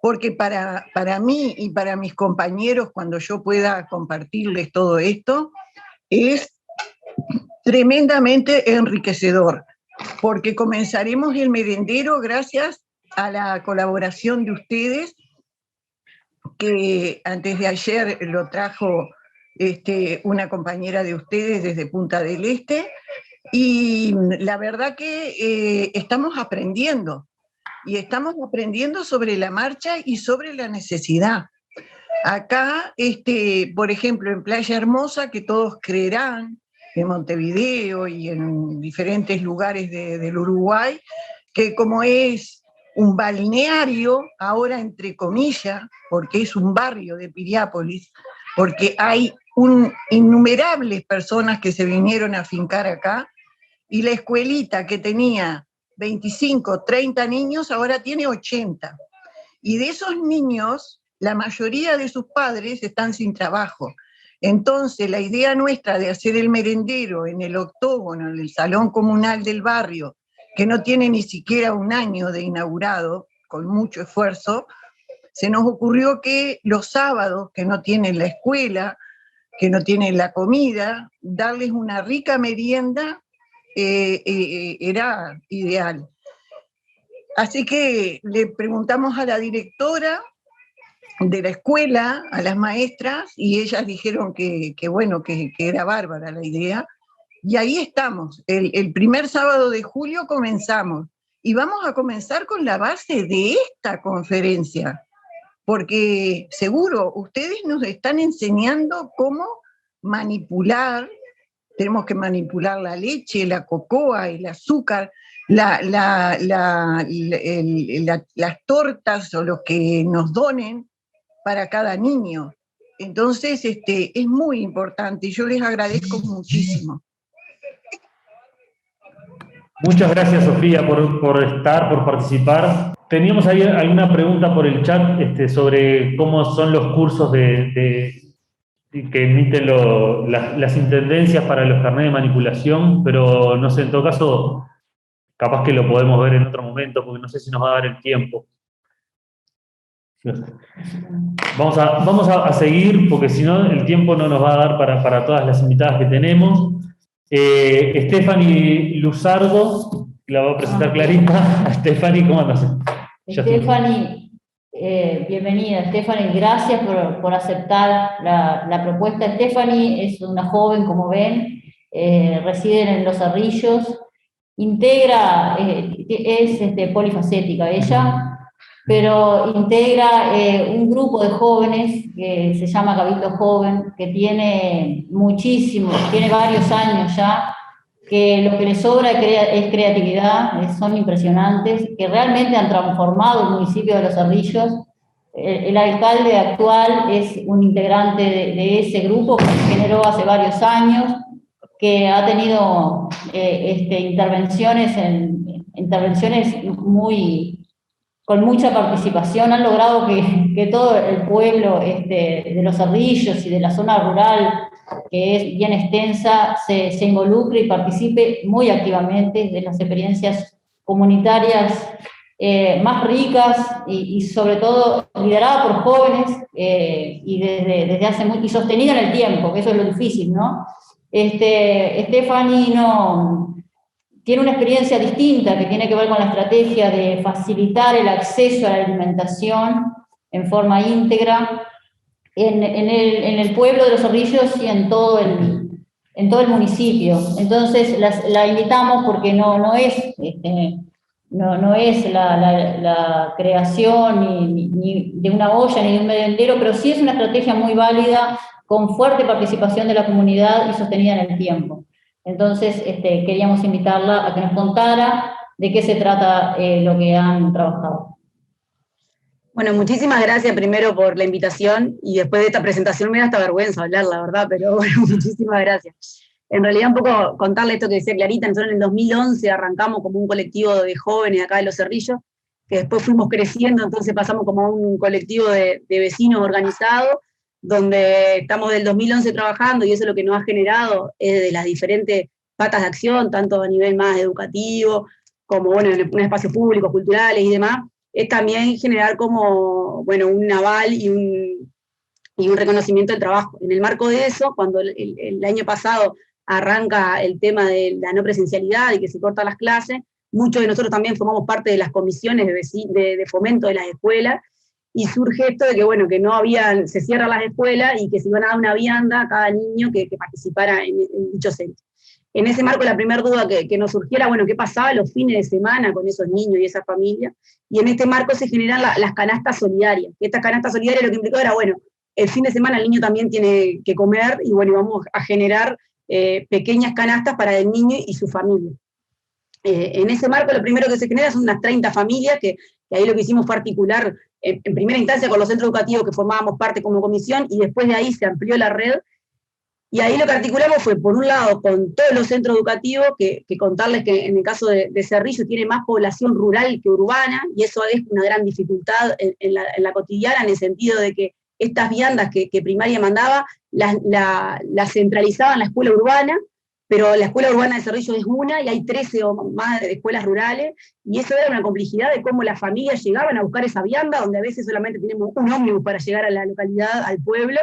porque para mí y para mis compañeros, cuando yo pueda compartirles todo esto, es tremendamente enriquecedor, porque comenzaremos el merendero gracias a la colaboración de ustedes, que antes de ayer lo trajo una compañera de ustedes desde Punta del Este, y la verdad que estamos aprendiendo, y estamos aprendiendo sobre la marcha y sobre la necesidad. Acá, por ejemplo, en Playa Hermosa, que todos creerán, en Montevideo y en diferentes lugares del Uruguay, que como es un balneario, ahora entre comillas, porque es un barrio de Piriápolis, porque hay innumerables personas que se vinieron a fincar acá, y la escuelita que tenía 25, 30 niños, ahora tiene 80. Y de esos niños, la mayoría de sus padres están sin trabajo. Entonces, la idea nuestra de hacer el merendero en el octógono, en el salón comunal del barrio, que no tiene ni siquiera un año de inaugurado, con mucho esfuerzo, se nos ocurrió que los sábados, que no tienen la escuela, que no tienen la comida, darles una rica merienda era ideal. Así que le preguntamos a la directora de la escuela, a las maestras, y ellas dijeron que bueno, que era bárbara la idea, y ahí estamos. El primer sábado de julio comenzamos, y vamos a comenzar con la base de esta conferencia, porque seguro ustedes nos están enseñando cómo manipular. Tenemos que manipular la leche, la cocoa, el azúcar, las tortas o lo que nos donen para cada niño. Entonces, es muy importante y yo les agradezco muchísimo. Muchas gracias, Sofía, por estar, por participar. Teníamos ahí alguna pregunta por el chat sobre cómo son los cursos que emiten las intendencias para los carnets de manipulación, pero no sé, en todo caso, capaz que lo podemos ver en otro momento, porque no sé si nos va a dar el tiempo. Vamos a seguir, porque si no, el tiempo no nos va a dar para todas las invitadas que tenemos. Stephanie Luzardo, la va a presentar Clarita. Stephanie, ¿cómo andas? Stephanie, bienvenida. Stephanie, gracias por aceptar la propuesta. Stephanie es una joven, como ven, reside en Los Cerrillos, integra, es polifacética ella, pero integra un grupo de jóvenes que se llama Cabildo Joven, que tiene tiene varios años ya, que lo que les sobra es creatividad, son impresionantes, que realmente han transformado el municipio de Los Cerrillos. El alcalde actual es un integrante de ese grupo que se generó hace varios años, que ha tenido intervenciones con mucha participación. Han logrado que todo el pueblo de Los Cerrillos y de la zona rural, que es bien extensa, se involucre y participe muy activamente de las experiencias comunitarias más ricas y sobre todo lideradas por jóvenes y desde hace mucho, y sostenida en el tiempo, que eso es lo difícil, ¿no? Stephanie tiene una experiencia distinta que tiene que ver con la estrategia de facilitar el acceso a la alimentación en forma íntegra en el pueblo de Los Cerrillos y en todo el municipio. Entonces la invitamos porque no es la creación ni de una olla ni de un merendero, pero sí es una estrategia muy válida, con fuerte participación de la comunidad y sostenida en el tiempo. Entonces, queríamos invitarla a que nos contara de qué se trata lo que han trabajado. Bueno, muchísimas gracias primero por la invitación, y después de esta presentación me da hasta vergüenza hablar, la verdad, pero bueno, muchísimas gracias. En realidad, un poco contarle esto que decía Clarita. Nosotros en el 2011 arrancamos como un colectivo de jóvenes acá de Los Cerrillos, que después fuimos creciendo, entonces pasamos como a un colectivo de vecinos organizados, donde estamos del 2011 trabajando, y eso es lo que nos ha generado de las diferentes patas de acción, tanto a nivel más educativo, como bueno, en espacios públicos, culturales y demás, es también generar como, bueno, un aval y un reconocimiento del trabajo. En el marco de eso, cuando el año pasado arranca el tema de la no presencialidad y que se cortan las clases. Muchos de nosotros también formamos parte de las comisiones de fomento de las escuelas, y surge esto de que, bueno, que no había, se cierran las escuelas y que se iban a dar una vianda a cada niño que participara en dicho centro. En ese marco, la primera duda que nos surgiera, bueno, ¿qué pasaba los fines de semana con esos niños y esas familias? Y en este marco se generan las canastas solidarias. Estas canastas solidarias lo que implicó era, bueno, el fin de semana el niño también tiene que comer, y bueno, vamos a generar pequeñas canastas para el niño y su familia. En ese marco lo primero que se genera son unas 30 familias, que ahí lo que hicimos fue articular en primera instancia con los centros educativos que formábamos parte como comisión, y después de ahí se amplió la red. Y ahí lo que articulamos fue, por un lado, con todos los centros educativos, que contarles que en el caso de Cerrillo tiene más población rural que urbana, y eso es una gran dificultad en la cotidiana, en el sentido de que estas viandas que primaria mandaba, las centralizaba en la escuela urbana, pero la escuela urbana de Cerrillo es una, y hay 13 o más de escuelas rurales, y eso era una complejidad de cómo las familias llegaban a buscar esa vianda, donde a veces solamente tenemos un ómnibus para llegar a la localidad, al pueblo.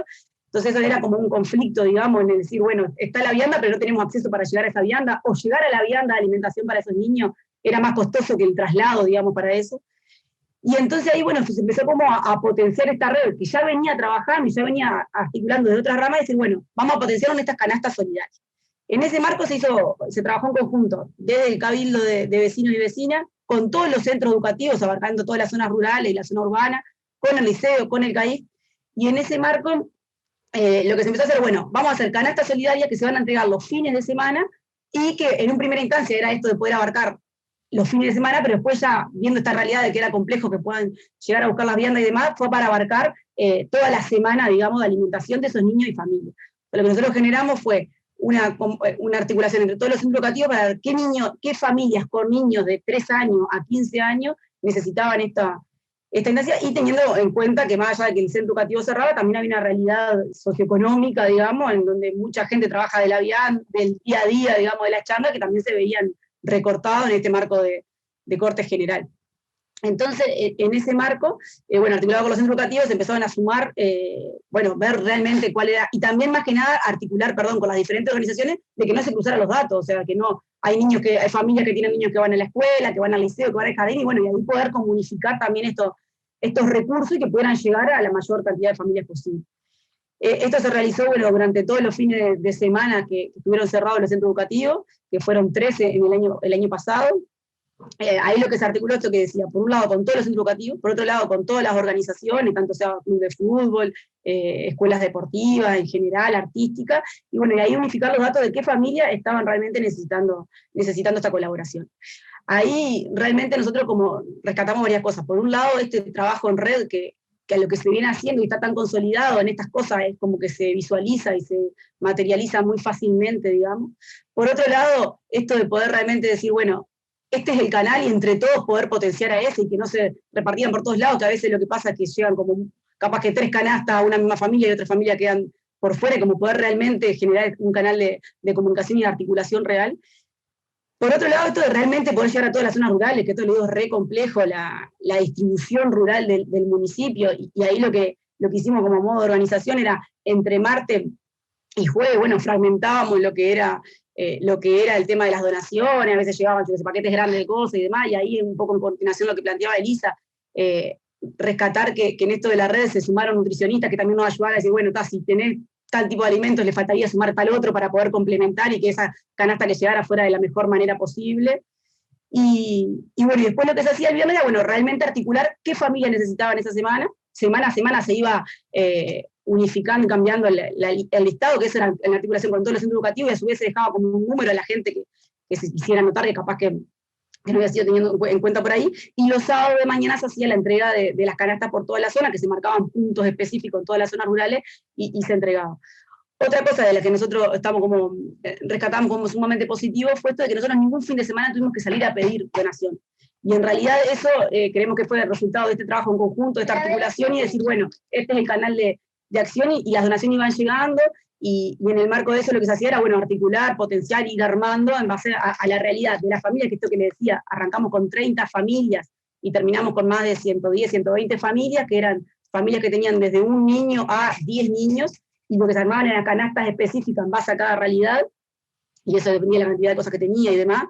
Entonces eso era como un conflicto, digamos, en el decir, bueno, está la vianda, pero no tenemos acceso para llegar a esa vianda, o llegar a la vianda de alimentación para esos niños era más costoso que el traslado, digamos, para eso. Y entonces ahí, bueno, se empezó como a potenciar esta red, que ya venía trabajando y ya venía articulando de otras ramas, y decir, bueno, vamos a potenciar en estas canastas solidarias. En ese marco se trabajó en conjunto, desde el Cabildo de vecinos y vecinas, con todos los centros educativos, abarcando todas las zonas rurales y la zona urbana, con el liceo, con el CAIF, y en ese marco lo que se empezó a hacer, bueno, vamos a hacer canastas solidarias que se van a entregar los fines de semana, y que en una primera instancia era esto de poder abarcar los fines de semana, pero después ya viendo esta realidad de que era complejo que puedan llegar a buscar las viandas y demás, fue para abarcar toda la semana, digamos, de alimentación de esos niños y familias. Lo que nosotros generamos fue una articulación entre todos los centros educativos para ver qué familias con niños de 3 años a 15 años necesitaban esta instancia, y teniendo en cuenta que más allá de que el centro educativo cerraba, también había una realidad socioeconómica, digamos, en donde mucha gente trabaja del día a día, digamos, de la chanda, que también se veían recortados en este marco de corte general. Entonces, en ese marco, bueno, articulado con los centros educativos, se empezaron a sumar, bueno, ver realmente cuál era, y también más que nada articular, perdón, con las diferentes organizaciones, de que no se cruzaran los datos, o sea, que no, hay familias que tienen niños que van a la escuela, que van al liceo, que van al jardín, y bueno, y ahí poder comunicar también estos recursos y que puedan llegar a la mayor cantidad de familias posible. Esto se realizó, bueno, durante todos los fines de semana que estuvieron cerrados los centros educativos, que fueron 13 en el año pasado. Ahí lo que se articuló esto que decía, por un lado con todos los centros educativos, por otro lado con todas las organizaciones, tanto sea club de fútbol, escuelas deportivas en general, artísticas, y bueno, y ahí unificar los datos de qué familias estaban realmente necesitando esta colaboración. Ahí realmente nosotros como rescatamos varias cosas. Por un lado, este trabajo en red que a lo que se viene haciendo y está tan consolidado en estas cosas, es como que se visualiza y se materializa muy fácilmente, digamos. Por otro lado, esto de poder realmente decir, bueno, este es el canal, y entre todos poder potenciar a ese, y que no se repartieran por todos lados, que a veces lo que pasa es que llegan como capaz que 3 canastas a una misma familia y otra familia quedan por fuera, como poder realmente generar un canal de comunicación y de articulación real. Por otro lado, esto de realmente poder llegar a todas las zonas rurales, que esto lo digo es re complejo, la distribución rural del municipio, y ahí lo que hicimos como modo de organización era, entre martes y jueves, bueno, fragmentábamos lo que era el tema de las donaciones, a veces llegaban paquetes grandes de cosas y demás, y ahí un poco en coordinación lo que planteaba Elisa, rescatar que en esto de las redes se sumaron nutricionistas que también nos ayudaban a decir, bueno, si tenés tal tipo de alimentos, le faltaría sumar tal otro para poder complementar y que esa canasta le llegara fuera de la mejor manera posible. Y bueno, y después lo que se hacía el viernes era, bueno, realmente articular qué familias necesitaban esa semana. Semana a semana se iba unificando y cambiando el listado, que eso era en articulación con todos los centros educativos, y a su vez se dejaba como un número a la gente que se quisiera anotar, que capaz que no había sido teniendo en cuenta por ahí, y los sábados de mañana se hacía la entrega de las canastas por toda la zona, que se marcaban puntos específicos en todas las zonas rurales, y se entregaba. Otra cosa de la que nosotros rescatamos como sumamente positivo fue esto de que nosotros ningún fin de semana tuvimos que salir a pedir donación. Y en realidad eso creemos que fue el resultado de este trabajo en conjunto, de esta articulación, y decir, bueno, este es el canal de acción, y las donaciones iban llegando, y en el marco de eso lo que se hacía era, bueno, articular, potenciar, ir armando en base a la realidad de las familias, que esto que le decía, arrancamos con 30 familias y terminamos con más de 110, 120 familias, que eran familias que tenían desde un niño a 10 niños, y lo que se armaban eran canastas específicas en base a cada realidad. y eso dependía de la cantidad de cosas que tenía y demás.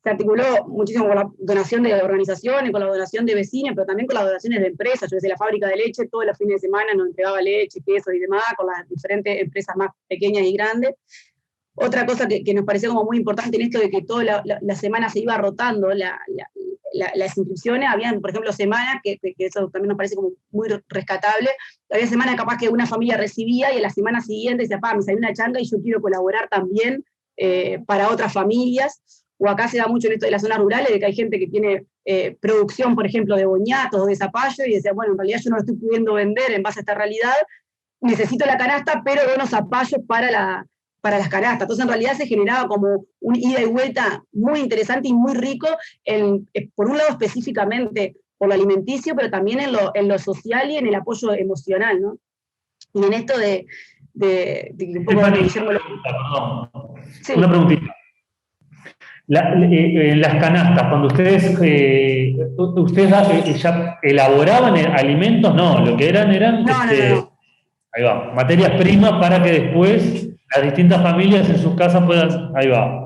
Se articuló muchísimo con la donación de organizaciones, con la donación de vecinos, pero también con las donaciones de empresas. Yo desde la fábrica de leche, todos los fines de semana nos entregaba leche, queso y demás, con las diferentes empresas más pequeñas y grandes. Otra cosa que nos pareció como muy importante en esto de que toda la semana se iba rotando las inscripciones, habían, por ejemplo, semanas, que eso también nos parece como muy rescatable, había semanas capaz que una familia recibía y en la semana siguiente decía, me salió una changa y yo quiero colaborar también para otras familias. O acá se da mucho en esto de las zonas rurales, de que hay gente que tiene producción, por ejemplo, de boñatos o de zapallo, y decía, bueno, en realidad yo no lo estoy pudiendo vender en base a esta realidad, necesito la canasta, pero dono zapallos para las canastas. Entonces, en realidad se generaba como un ida y vuelta muy interesante y muy rico, por un lado específicamente por lo alimenticio, pero también en lo social y en el apoyo emocional, ¿no? Y en esto de un poco de Guillermo... Sí. Una preguntita. En las canastas, cuando ustedes ya elaboraban alimentos, no, lo que eran no. Ahí va, materias primas para que después las distintas familias en sus casas puedan, ahí va.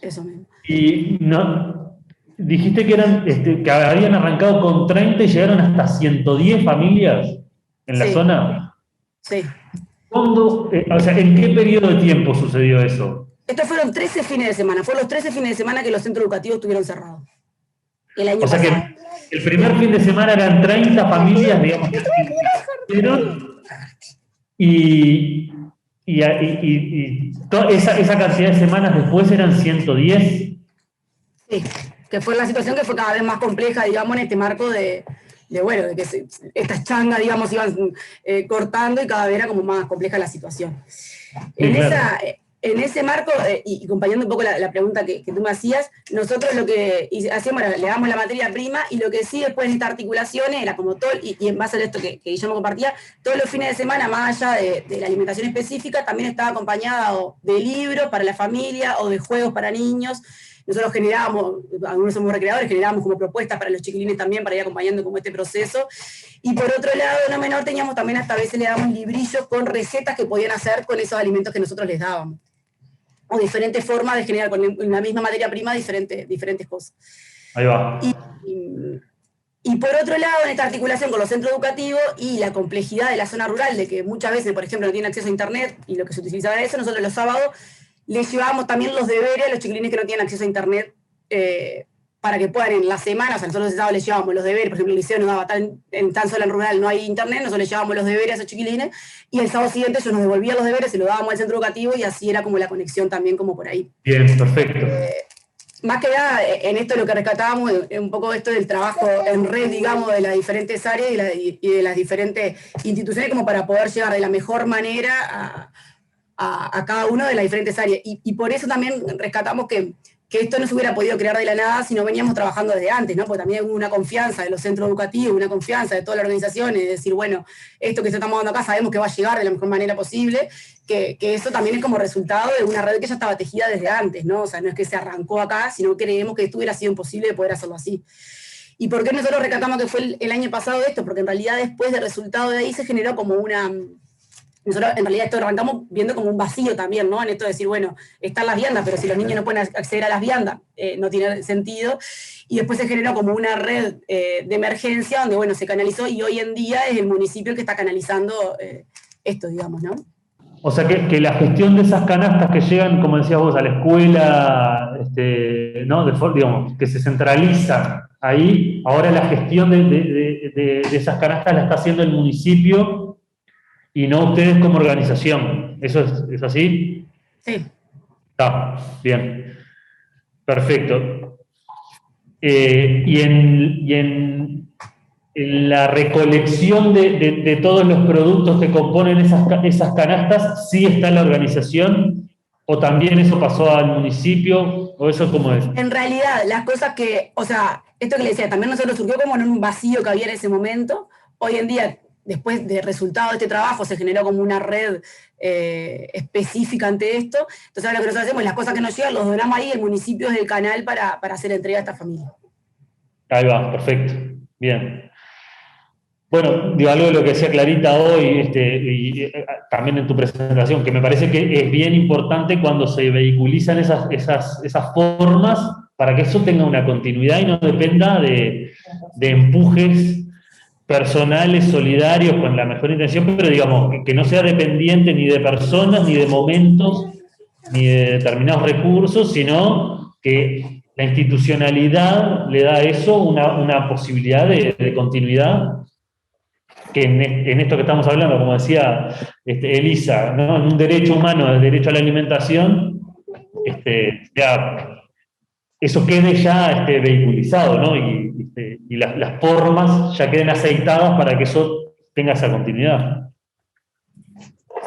Eso mismo. Y no, dijiste que habían arrancado con 30 y llegaron hasta 110 familias en la zona. Sí. ¿Cuándo, en qué periodo de tiempo sucedió eso? Estos fueron 13 fines de semana, fueron los 13 fines de semana que los centros educativos estuvieron cerrados. El año pasado. Que el primer fin de semana eran 30 familias, digamos, que y toda esa cantidad de semanas después eran 110. Sí, que fue la situación que fue cada vez más compleja, digamos, en este marco de que estas changas, digamos, iban cortando y cada vez era como más compleja la situación. Sí, en ese marco, y acompañando un poco la pregunta que tú me hacías, nosotros lo que hacíamos era, le damos la materia prima, y lo que sí después de estas articulaciones era como todo, y en base a esto que Guillermo compartía, todos los fines de semana, más allá de la alimentación específica, también estaba acompañada de libros para la familia, o de juegos para niños. Nosotros generábamos, algunos somos recreadores, generábamos como propuestas para los chiquilines también, para ir acompañando como este proceso. Y por otro lado, no menor, teníamos también hasta a veces le dábamos librillos con recetas que podían hacer con esos alimentos que nosotros les dábamos. O diferentes formas de generar con la misma materia prima diferentes cosas. Ahí va. Y por otro lado, en esta articulación con los centros educativos y la complejidad de la zona rural, de que muchas veces, por ejemplo, no tienen acceso a internet, y lo que se utilizaba era eso, nosotros los sábados les llevábamos también los deberes a los chiquilines que no tienen acceso a internet, para que puedan en la semana, nosotros el sábado les llevábamos los deberes, por ejemplo, el liceo no daba tan solo en rural, no hay internet, nosotros les llevábamos los deberes a esos chiquilines, y el sábado siguiente ellos nos devolvían los deberes, se los dábamos al centro educativo, y así era como la conexión también como por ahí. Bien, perfecto. Más que nada, en esto lo que rescatábamos es un poco esto del trabajo en red, digamos, de las diferentes áreas y de las diferentes instituciones, como para poder llegar de la mejor manera a cada una de las diferentes áreas. Y por eso también rescatamos que esto no se hubiera podido crear de la nada si no veníamos trabajando desde antes, ¿no? Porque también hubo una confianza de los centros educativos, una confianza de toda la organización, es decir, bueno, esto que estamos dando acá sabemos que va a llegar de la mejor manera posible, que eso también es como resultado de una red que ya estaba tejida desde antes, ¿no? O sea, no es que se arrancó acá, sino que creemos que esto hubiera sido imposible de poder hacerlo así. ¿Y por qué nosotros rescatamos que fue el año pasado esto? Porque en realidad después del resultado de ahí se generó como una... Nosotros en realidad esto lo arrancamos viendo como un vacío también, ¿no? En esto de decir, bueno, están las viandas, pero si los niños no pueden acceder a las viandas, no tiene sentido. Y después se generó como una red de emergencia donde, bueno, se canalizó, y hoy en día es el municipio el que está canalizando esto, digamos, ¿no? O sea que la gestión de esas canastas que llegan, como decías vos, a la escuela, ¿no? Digamos, que se centralizan ahí, ahora la gestión de esas canastas la está haciendo el municipio y no ustedes como organización. ¿Eso es así? Sí. Está, bien. Perfecto. Y en la recolección de todos los productos que componen esas canastas, ¿sí está la organización? ¿O también eso pasó al municipio? ¿O eso cómo es? En realidad, las cosas que, o sea, esto que le decía, también nosotros surgió como en un vacío que había en ese momento. Hoy en día, después del resultado de este trabajo, se generó como una red específica ante esto. Entonces ahora lo que nosotros hacemos es las cosas que nos llegan, los donamos ahí, el municipio es el canal para hacer entrega a esta familia. Ahí va, perfecto. Bien. Bueno, digo, algo de lo que decía Clarita hoy, y también en tu presentación, que me parece que es bien importante cuando se vehiculizan esas formas para que eso tenga una continuidad y no dependa de empujes personales, solidarios, con la mejor intención, pero digamos, que no sea dependiente ni de personas, ni de momentos, ni de determinados recursos, sino que la institucionalidad le da a eso una posibilidad de continuidad, que en esto que estamos hablando, como decía Elisa, ¿no? En un derecho humano, el derecho a la alimentación, ya, eso quede ya vehiculizado, ¿no? Y las formas ya queden aceitadas para que eso tenga esa continuidad.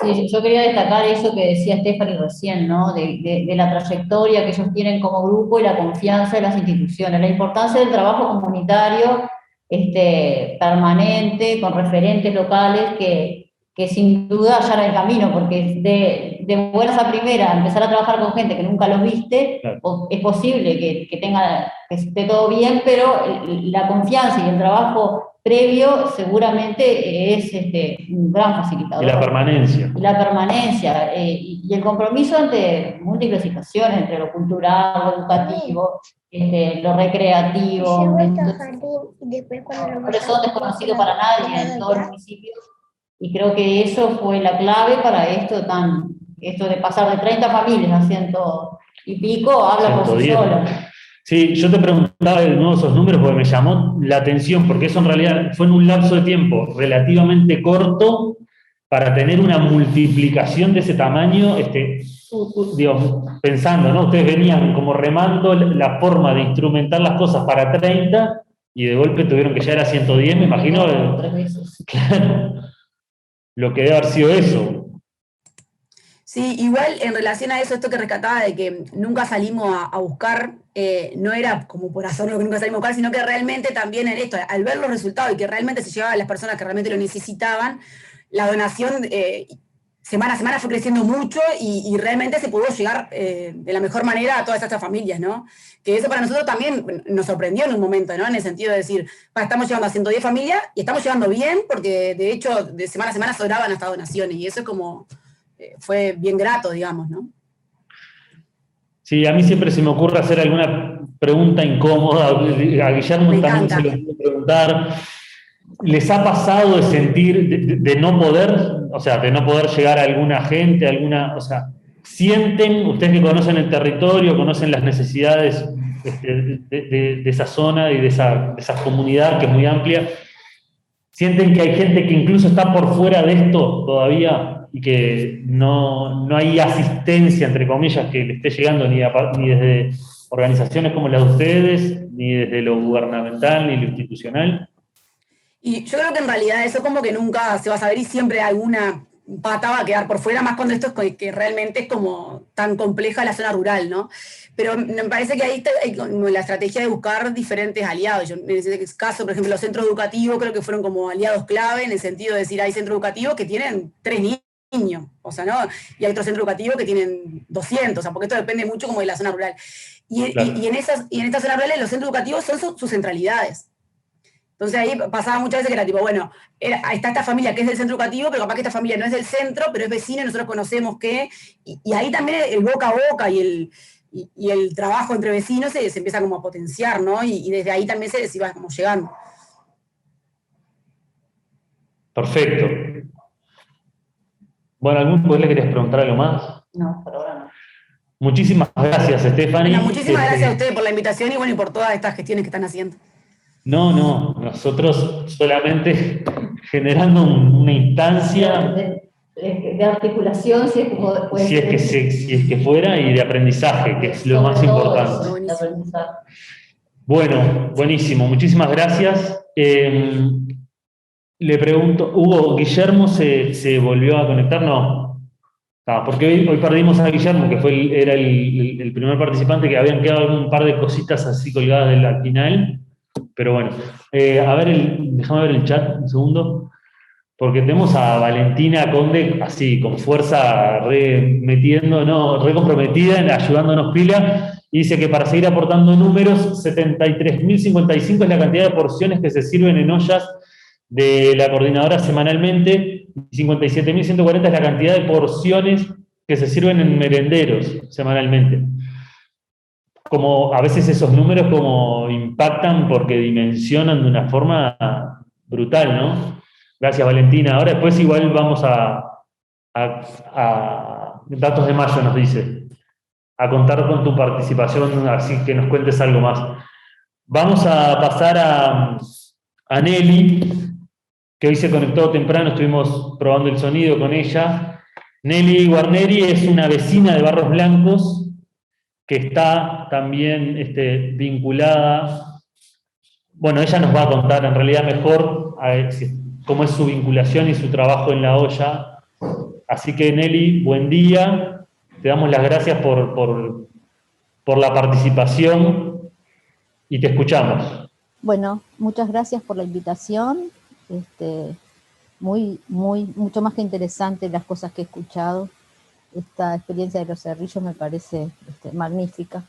Sí, yo quería destacar eso que decía Stephanie recién, ¿no? De la trayectoria que ellos tienen como grupo y la confianza en las instituciones, la importancia del trabajo comunitario permanente, con referentes locales que sin duda allanan el camino, porque de buenas a primeras empezar a trabajar con gente que nunca los viste, claro, es posible que esté todo bien, pero la confianza y el trabajo previo seguramente es un gran facilitador. Y la permanencia. Y la permanencia, y el compromiso ante múltiples situaciones, entre lo cultural, lo educativo, lo recreativo. Por eso son desconocidos para nadie en todo el municipio. Y creo que eso fue la clave para esto de pasar de 30 familias a 100 y pico, habla por sí solo. Sí, yo te preguntaba de nuevo esos números porque me llamó la atención, porque eso en realidad fue en un lapso de tiempo relativamente corto para tener una multiplicación de ese tamaño, digo, pensando, ¿no? Ustedes venían como remando la forma de instrumentar las cosas para 30 y de golpe tuvieron que llegar a 110, me imagino. 3 veces. Claro. Lo que debe haber sido eso. Sí, igual en relación a eso, esto que rescataba de que nunca salimos a buscar, no era como por hacerlo que nunca salimos a buscar, sino que realmente también en esto, al ver los resultados y que realmente se llevaban a las personas que realmente lo necesitaban, la donación semana a semana fue creciendo mucho y realmente se pudo llegar de la mejor manera a todas estas familias, ¿no? Que eso para nosotros también nos sorprendió en un momento, ¿no? En el sentido de decir, estamos llegando a 110 familias y estamos llegando bien porque de hecho de semana a semana sobraban hasta donaciones y eso es como, fue bien grato, digamos, ¿no? Sí, a mí siempre se me ocurre hacer alguna pregunta incómoda, a Guillermo también se lo puedo preguntar. ¿Les ha pasado de sentir, de no poder, o sea, de no poder llegar a alguna gente, o sea, sienten, ustedes que conocen el territorio, conocen las necesidades de esa zona y de esa comunidad que es muy amplia, sienten que hay gente que incluso está por fuera de esto todavía y que no hay asistencia, entre comillas, que le esté llegando ni desde organizaciones como las de ustedes, ni desde lo gubernamental, ni lo institucional? Y yo creo que en realidad eso como que nunca se va a saber y siempre alguna pata va a quedar por fuera, más cuando esto es que realmente es como tan compleja la zona rural, ¿no? Pero me parece que ahí hay como la estrategia de buscar diferentes aliados. Yo, en ese caso, por ejemplo, los centros educativos creo que fueron como aliados clave en el sentido de decir, hay centros educativos que tienen 3 niños, o sea, ¿no? Y hay otros centros educativos que tienen 200, o sea, porque esto depende mucho como de la zona rural. Claro. Y en estas zonas rurales los centros educativos son sus centralidades. Entonces ahí pasaba muchas veces que era tipo, bueno, está esta familia que es del centro educativo, pero capaz que esta familia no es del centro, pero es vecina y nosotros conocemos que, y ahí también el boca a boca y el trabajo entre vecinos se empieza como a potenciar, ¿no? Y desde ahí también se iba como llegando. Perfecto. Bueno, ¿vos le querías preguntar algo más? No, por ahora no. Muchísimas gracias, Stephanie. Bueno, muchísimas gracias a ustedes por la invitación y bueno, y por todas estas gestiones que están haciendo. No, nosotros solamente generando una instancia de articulación, si es que fuera, y de aprendizaje, que es lo más importante. Bueno, buenísimo, muchísimas gracias. Le pregunto, Hugo, ¿Guillermo se volvió a conectar? No, porque hoy perdimos a Guillermo, que era el primer participante, que habían quedado un par de cositas así colgadas al final. Pero bueno, a ver, déjame ver el chat un segundo, porque tenemos a Valentina Conde así, con fuerza, re comprometida, ayudándonos pila, y dice que para seguir aportando números, 73.055 es la cantidad de porciones que se sirven en ollas de la coordinadora semanalmente, y 57.140 es la cantidad de porciones que se sirven en merenderos semanalmente. Como a veces esos números como impactan porque dimensionan de una forma brutal, ¿no? Gracias, Valentina. Ahora después igual vamos a datos de mayo, nos dice, a contar con tu participación, así que nos cuentes algo más. Vamos a pasar a Nelly, que hoy se conectó temprano, estuvimos probando el sonido con ella. Nelly Guarneri es una vecina de Barros Blancos, que está también vinculada. Bueno, ella nos va a contar en realidad mejor cómo es su vinculación y su trabajo en la olla. Así que Nelly, buen día. Te damos las gracias por la participación y te escuchamos. Bueno, muchas gracias por la invitación. Mucho más que interesante las cosas que he escuchado. Esta experiencia de los cerrillos me parece magnífica.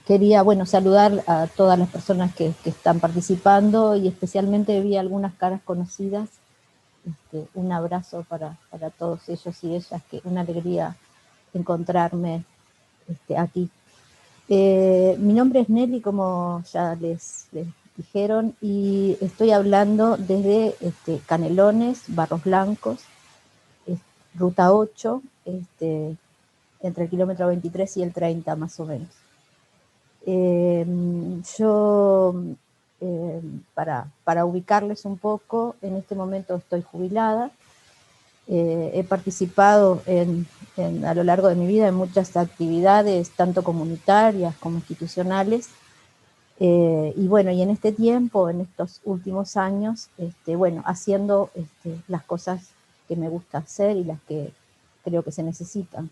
Quería, saludar a todas las personas que están participando y especialmente vi algunas caras conocidas. Un abrazo para todos ellos y ellas, que una alegría encontrarme aquí. Mi nombre es Nelly, como ya les dijeron, y estoy hablando desde Canelones, Barros Blancos, Ruta 8, entre el kilómetro 23 y el 30 más o menos. Para ubicarles un poco, en este momento estoy jubilada. He participado a lo largo de mi vida en muchas actividades, tanto comunitarias como institucionales, y en este tiempo, en estos últimos años, haciendo las cosas que me gusta hacer y las que creo que se necesitan.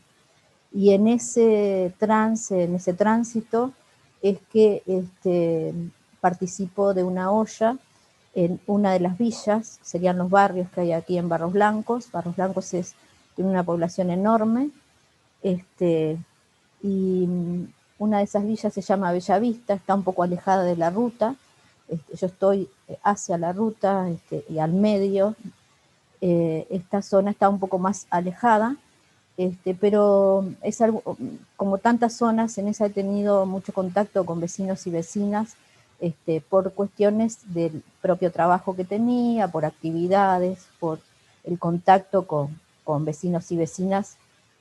Y en ese trance, en ese tránsito, es que participo de una olla en una de las villas, serían los barrios que hay aquí en Barros Blancos. Barros Blancos tiene una población enorme, y una de esas villas se llama Bellavista, está un poco alejada de la ruta. Yo estoy hacia la ruta y al medio. Esta zona está un poco más alejada, pero es algo, como tantas zonas, en esa he tenido mucho contacto con vecinos y vecinas, por cuestiones del propio trabajo que tenía, por actividades, por el contacto con vecinos y vecinas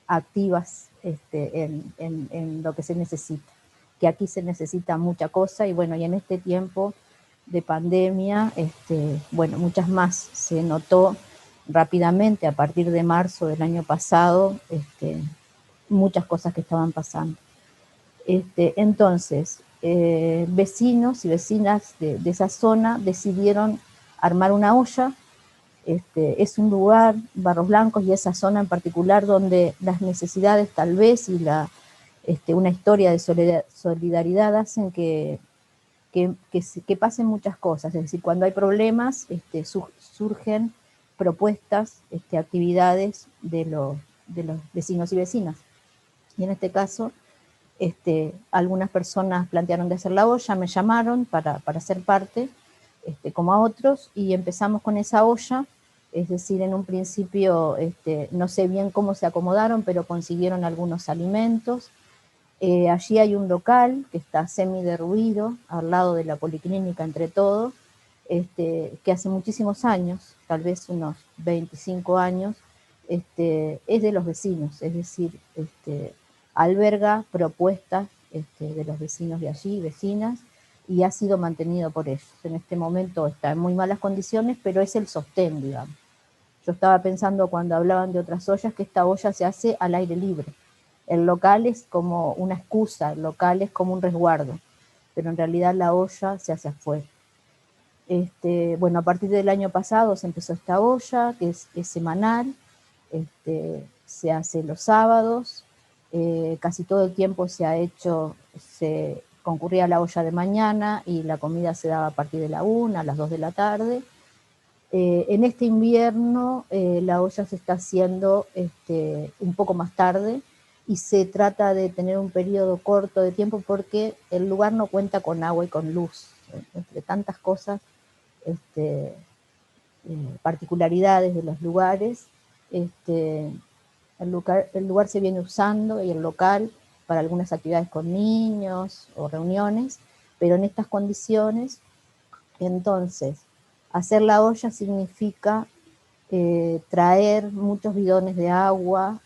activas en lo que se necesita, que aquí se necesita mucha cosa, y y en este tiempo de pandemia, muchas más se notó rápidamente a partir de marzo del año pasado, muchas cosas que estaban pasando. Entonces, vecinos y vecinas de esa zona decidieron armar una olla. Es un lugar, Barros Blancos y esa zona en particular, donde las necesidades tal vez y una historia de solidaridad hacen que pasen muchas cosas. Es decir, cuando hay problemas, surgen propuestas, actividades de los vecinos y vecinas. Y en este caso, algunas personas plantearon de hacer la olla, me llamaron para ser parte, como a otros, y empezamos con esa olla. Es decir, en un principio no sé bien cómo se acomodaron, pero consiguieron algunos alimentos. Allí hay un local que está semi-derruido, al lado de la policlínica Entre Todos, que hace muchísimos años, tal vez unos 25 años, es de los vecinos, es decir, alberga propuestas de los vecinos de allí, vecinas, y ha sido mantenido por ellos. En este momento está en muy malas condiciones, pero es el sostén, digamos. Yo estaba pensando cuando hablaban de otras ollas que esta olla se hace al aire libre. El local es como una excusa, el local es como un resguardo, pero en realidad la olla se hace afuera. A partir del año pasado se empezó esta olla, que es semanal, se hace los sábados, casi todo el tiempo se concurría a la olla de mañana y la comida se daba a partir de la 1, a las 2 de la tarde. En este invierno la olla se está haciendo un poco más tarde, y se trata de tener un periodo corto de tiempo porque el lugar no cuenta con agua y con luz. Entre tantas cosas particularidades de los lugares. El lugar se viene usando, y el local, para algunas actividades con niños o reuniones, pero en estas condiciones. Entonces, hacer la olla significa traer muchos bidones de agua,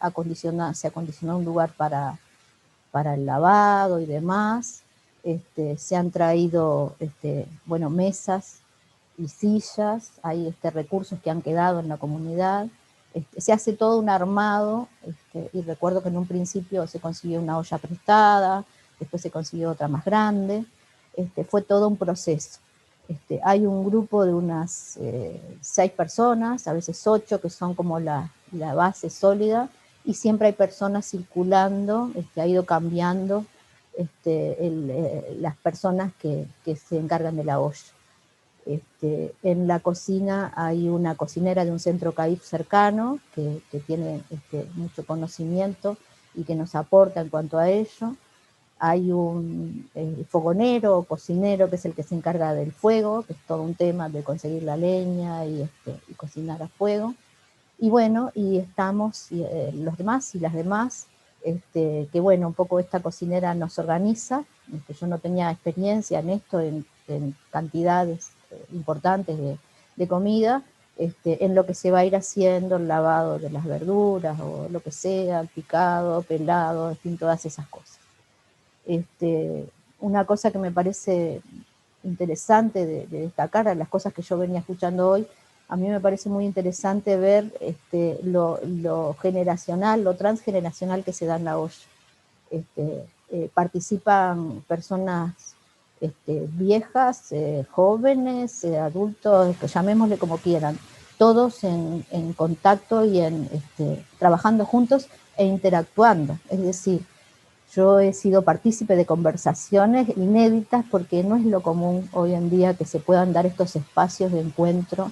se acondicionó un lugar para el lavado y demás. Se han traído bueno, mesas y sillas, hay recursos que han quedado en la comunidad. Se hace todo un armado, y recuerdo que en un principio se consiguió una olla prestada, después se consiguió otra más grande. Fue todo un proceso. Hay un grupo de unas 6 personas, a veces 8, que son como la base sólida, y siempre hay personas circulando, ha ido cambiando las personas que se encargan de la olla. En la cocina hay una cocinera de un centro CAIF cercano, que tiene mucho conocimiento y que nos aporta en cuanto a ello. Hay un fogonero o cocinero, que es el que se encarga del fuego, que es todo un tema de conseguir la leña y cocinar a fuego. Y bueno, y estamos los demás y las demás, que bueno, un poco esta cocinera nos organiza. Yo no tenía experiencia en esto, en cantidades importantes de comida, en lo que se va a ir haciendo, el lavado de las verduras o lo que sea, el picado, pelado, en fin, todas esas cosas. Una cosa que me parece interesante de destacar, a las cosas que yo venía escuchando hoy, a mí me parece muy interesante ver lo generacional, lo transgeneracional que se da en la olla. Participan personas viejas, jóvenes, adultos, llamémosle como quieran, todos en contacto y trabajando juntos e interactuando. Es decir, yo he sido partícipe de conversaciones inéditas, porque no es lo común hoy en día que se puedan dar estos espacios de encuentro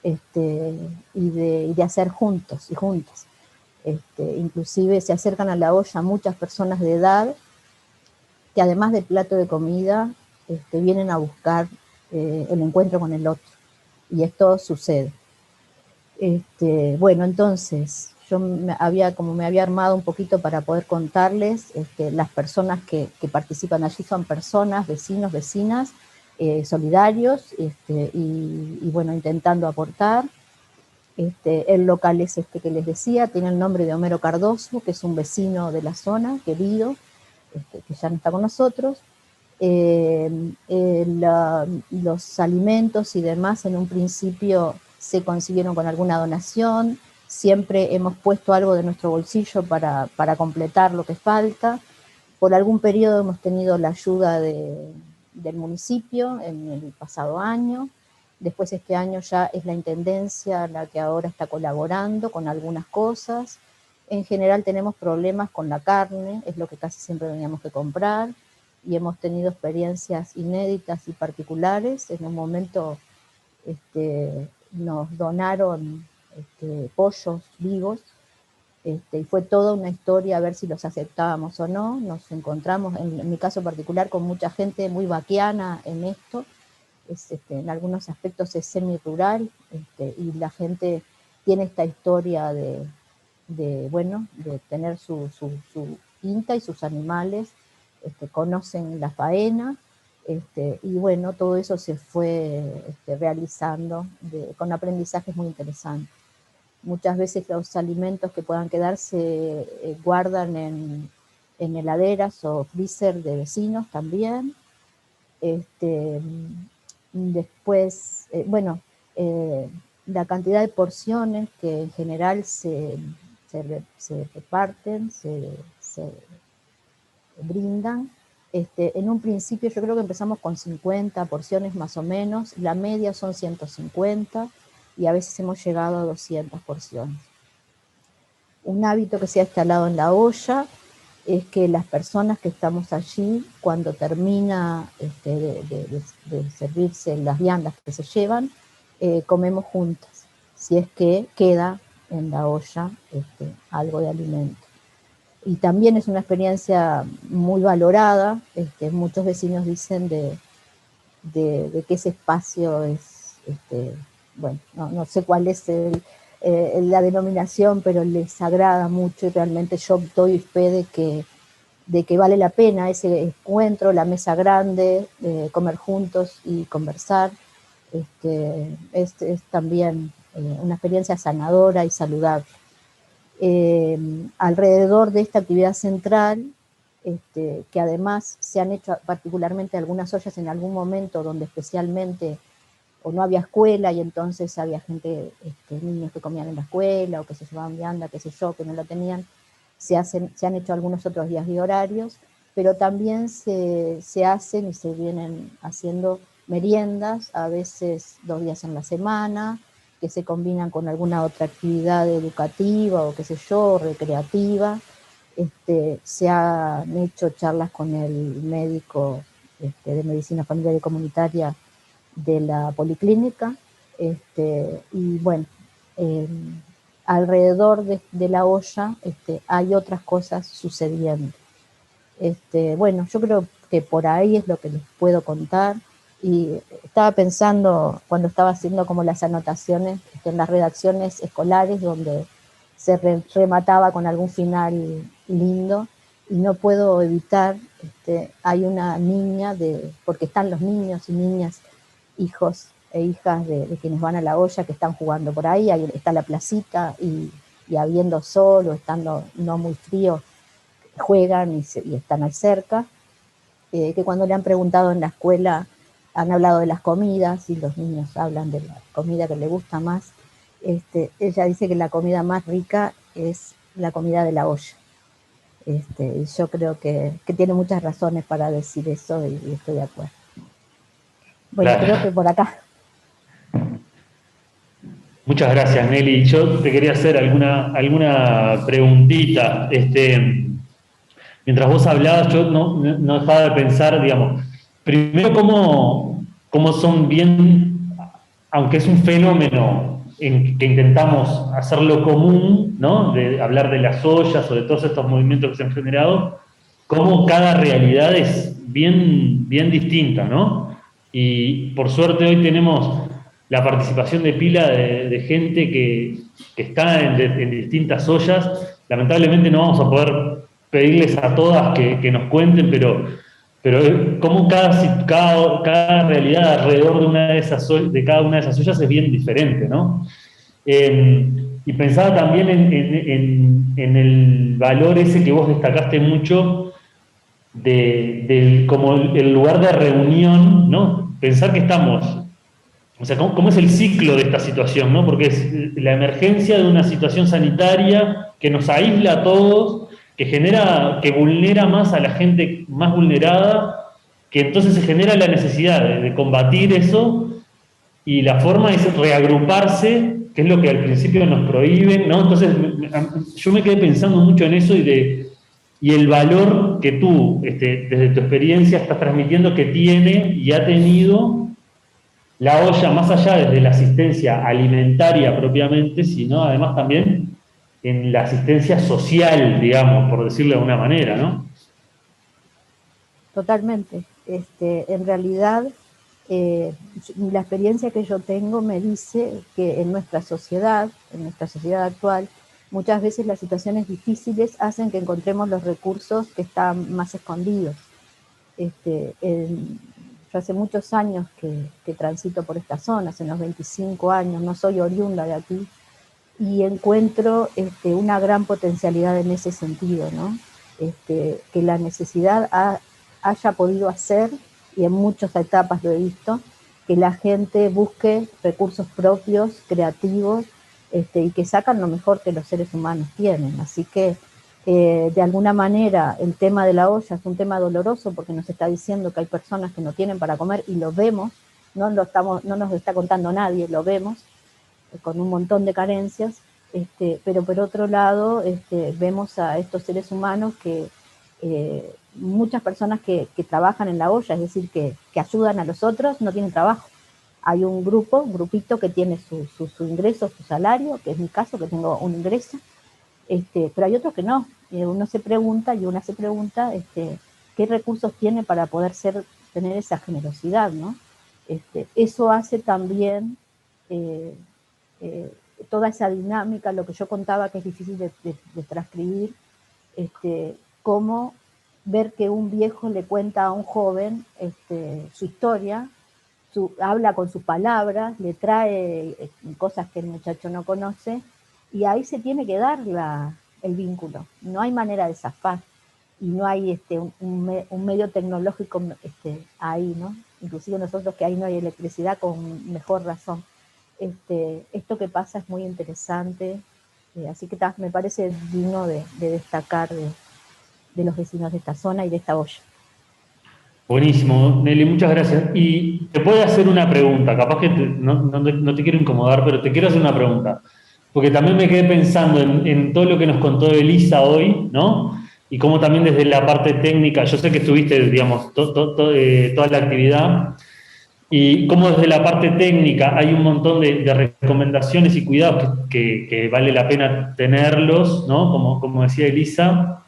y de hacer juntos y juntas. Inclusive se acercan a la olla muchas personas de edad que, además del plato de comida, vienen a buscar el encuentro con el otro. Y esto sucede. Bueno, entonces, yo me había armado un poquito para poder contarles. Las personas que participan allí son personas, vecinos, vecinas, solidarios, y bueno, intentando aportar. El local es que les decía, tiene el nombre de Homero Cardoso, que es un vecino de la zona, querido, que ya no está con nosotros. Los alimentos y demás en un principio se consiguieron con alguna donación. Siempre hemos puesto algo de nuestro bolsillo para completar lo que falta. Por algún periodo hemos tenido la ayuda del municipio en el pasado año. Después, este año ya es la Intendencia la que ahora está colaborando con algunas cosas. En general tenemos problemas con la carne, es lo que casi siempre teníamos que comprar, y hemos tenido experiencias inéditas y particulares. En un momento nos donaron pollos vivos, y fue toda una historia a ver si los aceptábamos o no. Nos encontramos, en mi caso particular, con mucha gente muy vaquiana en esto. En algunos aspectos es semi-rural, y la gente tiene esta historia de tener su quinta y sus animales, conocen la faena, y bueno, todo eso se fue realizando con aprendizajes muy interesantes. Muchas veces los alimentos que puedan quedar se guardan en heladeras o freezer de vecinos también. Después, la cantidad de porciones que en general se reparten, se brindan. En un principio yo creo que empezamos con 50 porciones más o menos, la media son 150, y a veces hemos llegado a 200 porciones. Un hábito que se ha instalado en la olla es que las personas que estamos allí, cuando termina de servirse las viandas que se llevan, comemos juntas, si es que queda en la olla algo de alimento. Y también es una experiencia muy valorada. Muchos vecinos dicen de que ese espacio es bueno, no sé cuál es la denominación, pero les agrada mucho y realmente yo doy fe de que vale la pena ese encuentro, la mesa grande, comer juntos y conversar. Es también una experiencia sanadora y saludable. Alrededor de esta actividad central, que además se han hecho particularmente algunas ollas en algún momento donde especialmente o no había escuela y entonces había gente, niños que comían en la escuela o que se llevaban vianda, qué sé yo, que no la tenían. Se han hecho algunos otros días y horarios, pero también se hacen y se vienen haciendo meriendas, a veces 2 días en la semana, que se combinan con alguna otra actividad educativa o qué sé yo, recreativa. Se han hecho charlas con el médico de medicina familiar y comunitaria de la policlínica, y bueno, alrededor de la olla hay otras cosas sucediendo. Bueno, yo creo que por ahí es lo que les puedo contar, y estaba pensando cuando estaba haciendo como las anotaciones en las redacciones escolares donde se remataba con algún final lindo, y no puedo evitar, hay una niña, porque están los niños y niñas, hijos e hijas de quienes van a la olla que están jugando por ahí está la placita, y habiendo sol o estando no muy frío, juegan y están ahí cerca, que cuando le han preguntado en la escuela, han hablado de las comidas, y los niños hablan de la comida que les gusta más. Ella dice que la comida más rica es la comida de la olla. Y yo creo que tiene muchas razones para decir eso, y estoy de acuerdo. Bueno, Claro. creo que por acá. Muchas gracias, Nelly. Yo te quería hacer alguna preguntita. Mientras vos hablabas, yo no dejaba de pensar, digamos, primero cómo son bien, aunque es un fenómeno que intentamos hacerlo común, ¿no? De hablar de las ollas o de todos estos movimientos que se han generado, cómo cada realidad es bien distinta, ¿no? Y por suerte hoy tenemos la participación de pila de gente que está en distintas ollas. Lamentablemente no vamos a poder pedirles a todas que nos cuenten, pero como cada realidad alrededor de cada una de esas ollas es bien diferente, ¿no? Y pensaba también en el valor ese que vos destacaste mucho como el lugar de reunión, ¿no? Pensar que estamos, o sea, ¿cómo es el ciclo de esta situación, ¿no? Porque es la emergencia de una situación sanitaria que nos aísla a todos, que vulnera más a la gente más vulnerada, que entonces se genera la necesidad de combatir eso, y la forma es reagruparse, que es lo que al principio nos prohíben, ¿no? Entonces yo me quedé pensando mucho en eso y el valor que tú, desde tu experiencia, estás transmitiendo que tiene y ha tenido la olla, más allá desde la asistencia alimentaria propiamente, sino además también en la asistencia social, digamos, por decirlo de alguna manera, ¿no? Totalmente. En realidad, la experiencia que yo tengo me dice que en nuestra sociedad actual, muchas veces las situaciones difíciles hacen que encontremos los recursos que están más escondidos. Yo hace muchos años que transito por estas zonas, en los 25 años, no soy oriunda de aquí, y encuentro una gran potencialidad en ese sentido, ¿no? Que la necesidad haya podido hacer, y en muchas etapas lo he visto, que la gente busque recursos propios, creativos, y que sacan lo mejor que los seres humanos tienen. Así que, de alguna manera, el tema de la olla es un tema doloroso porque nos está diciendo que hay personas que no tienen para comer, y lo vemos, no nos está contando nadie, lo vemos, con un montón de carencias, pero por otro lado vemos a estos seres humanos que muchas personas que trabajan en la olla, es decir, que ayudan a los otros, no tienen trabajo. Hay un grupito que tiene su ingreso, su salario, que es mi caso, que tengo un ingreso, pero hay otros que no. Uno se pregunta, y una se pregunta, qué recursos tiene para poder tener esa generosidad, ¿no? Eso hace también toda esa dinámica, lo que yo contaba que es difícil de transcribir, cómo ver que un viejo le cuenta a un joven su historia, habla con sus palabras, le trae cosas que el muchacho no conoce, y ahí se tiene que dar el vínculo. No hay manera de zafar, y no hay un medio tecnológico ahí, ¿no? Inclusive nosotros que ahí no hay electricidad, con mejor razón. Esto que pasa es muy interesante, así que me parece digno de destacar de los vecinos de esta zona y de esta olla. Buenísimo, Nelly, muchas gracias. Y te puedo hacer una pregunta, capaz que no te quiero incomodar, pero te quiero hacer una pregunta, porque también me quedé pensando en todo lo que nos contó Elisa hoy, ¿no? Y cómo también desde la parte técnica, yo sé que estuviste, digamos, toda la actividad, y cómo desde la parte técnica hay un montón de recomendaciones y cuidados que vale la pena tenerlos, ¿no? Como decía Elisa,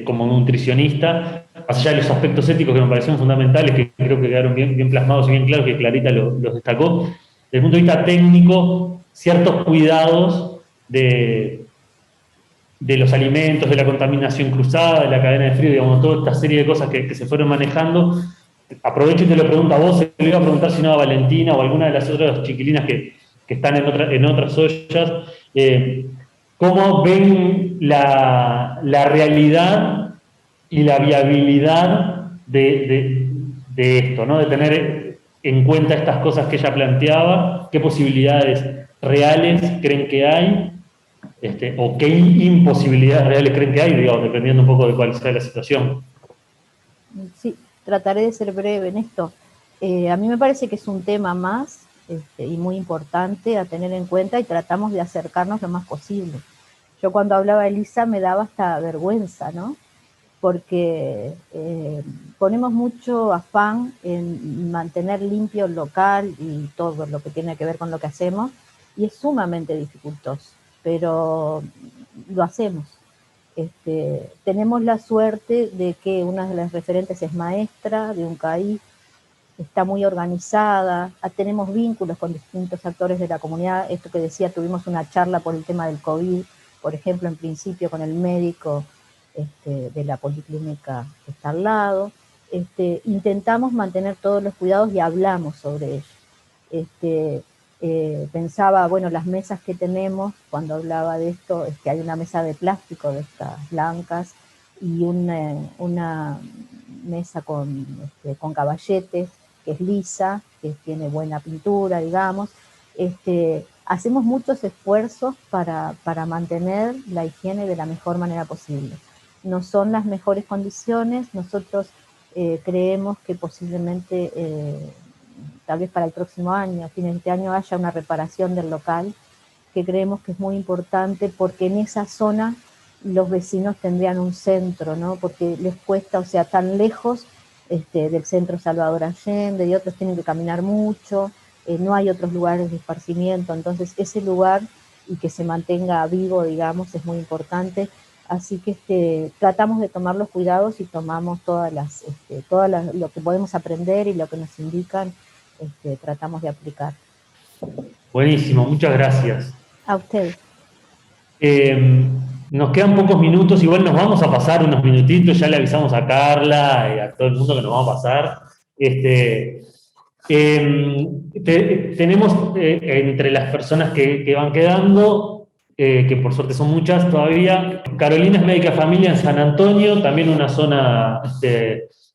como nutricionista, más allá de los aspectos éticos que me parecieron fundamentales, que creo que quedaron bien plasmados y bien claros, que Clarita los destacó, desde el punto de vista técnico, ciertos cuidados de los alimentos, de la contaminación cruzada, de la cadena de frío, digamos, toda esta serie de cosas que se fueron manejando. Aprovecho y te lo pregunto a vos, se lo iba a preguntar si no a Valentina o a alguna de las otras chiquilinas que están en otras ollas. ¿Cómo ven la realidad y la viabilidad de esto, ¿no? De tener en cuenta estas cosas que ella planteaba? ¿Qué posibilidades reales creen que hay? ¿O qué imposibilidades reales creen que hay, digamos, dependiendo un poco de cuál sea la situación? Sí, trataré de ser breve en esto. A mí me parece que es un tema más y muy importante a tener en cuenta, y tratamos de acercarnos lo más posible. Yo cuando hablaba Elisa me daba hasta vergüenza, ¿no? Porque ponemos mucho afán en mantener limpio el local y todo lo que tiene que ver con lo que hacemos, y es sumamente dificultoso, pero lo hacemos. Tenemos la suerte de que una de las referentes es maestra de un CAI, está muy organizada, tenemos vínculos con distintos actores de la comunidad. Esto que decía, tuvimos una charla por el tema del COVID, por ejemplo, en principio con el médico de la policlínica que está al lado. Intentamos mantener todos los cuidados y hablamos sobre ello. Pensaba, bueno, las mesas que tenemos, cuando hablaba de esto, hay una mesa de plástico de estas blancas y una mesa con caballetes, que es lisa, que tiene buena pintura, digamos. Hacemos muchos esfuerzos para mantener la higiene de la mejor manera posible. No son las mejores condiciones, nosotros creemos que posiblemente tal vez para el próximo año, a fines de este año, haya una reparación del local, que creemos que es muy importante, porque en esa zona los vecinos tendrían un centro, ¿no? Porque les cuesta, o sea, tan lejos del centro Salvador Allende, y otros tienen que caminar mucho, no hay otros lugares de esparcimiento, entonces ese lugar, y que se mantenga vivo, digamos, es muy importante. Así que tratamos de tomar los cuidados y tomamos lo que podemos aprender y lo que nos indican, tratamos de aplicar. Buenísimo, muchas gracias. A ustedes. Nos quedan pocos minutos, igual nos vamos a pasar unos minutitos, ya le avisamos a Carla y a todo el mundo que nos vamos a pasar. Tenemos entre las personas que van quedando, que por suerte son muchas todavía, Carolina es médica de familia en San Antonio, también una zona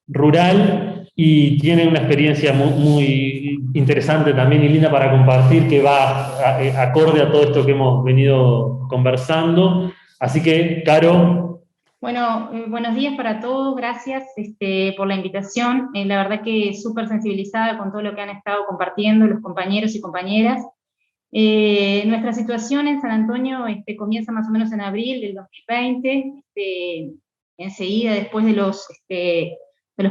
rural, y tiene una experiencia muy interesante también y linda para compartir, que va acorde a todo esto que hemos venido conversando. Así que, Caro. Bueno, buenos días para todos, gracias por la invitación. La verdad que súper sensibilizada con todo lo que han estado compartiendo los compañeros y compañeras. Nuestra situación en San Antonio comienza más o menos en abril del 2020, enseguida después de los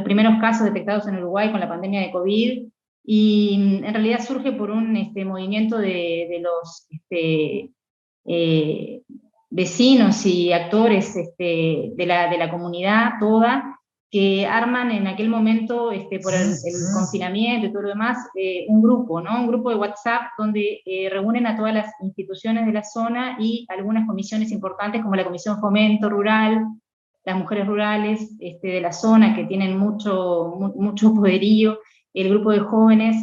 primeros casos detectados en Uruguay con la pandemia de COVID, y en realidad surge por un movimiento de los vecinos y actores de la comunidad toda, que arman en aquel momento, por el confinamiento y todo lo demás, un grupo, ¿no? Un grupo de WhatsApp donde reúnen a todas las instituciones de la zona y algunas comisiones importantes como la Comisión Fomento Rural, las mujeres rurales de la zona que tienen mucho poderío, el grupo de jóvenes,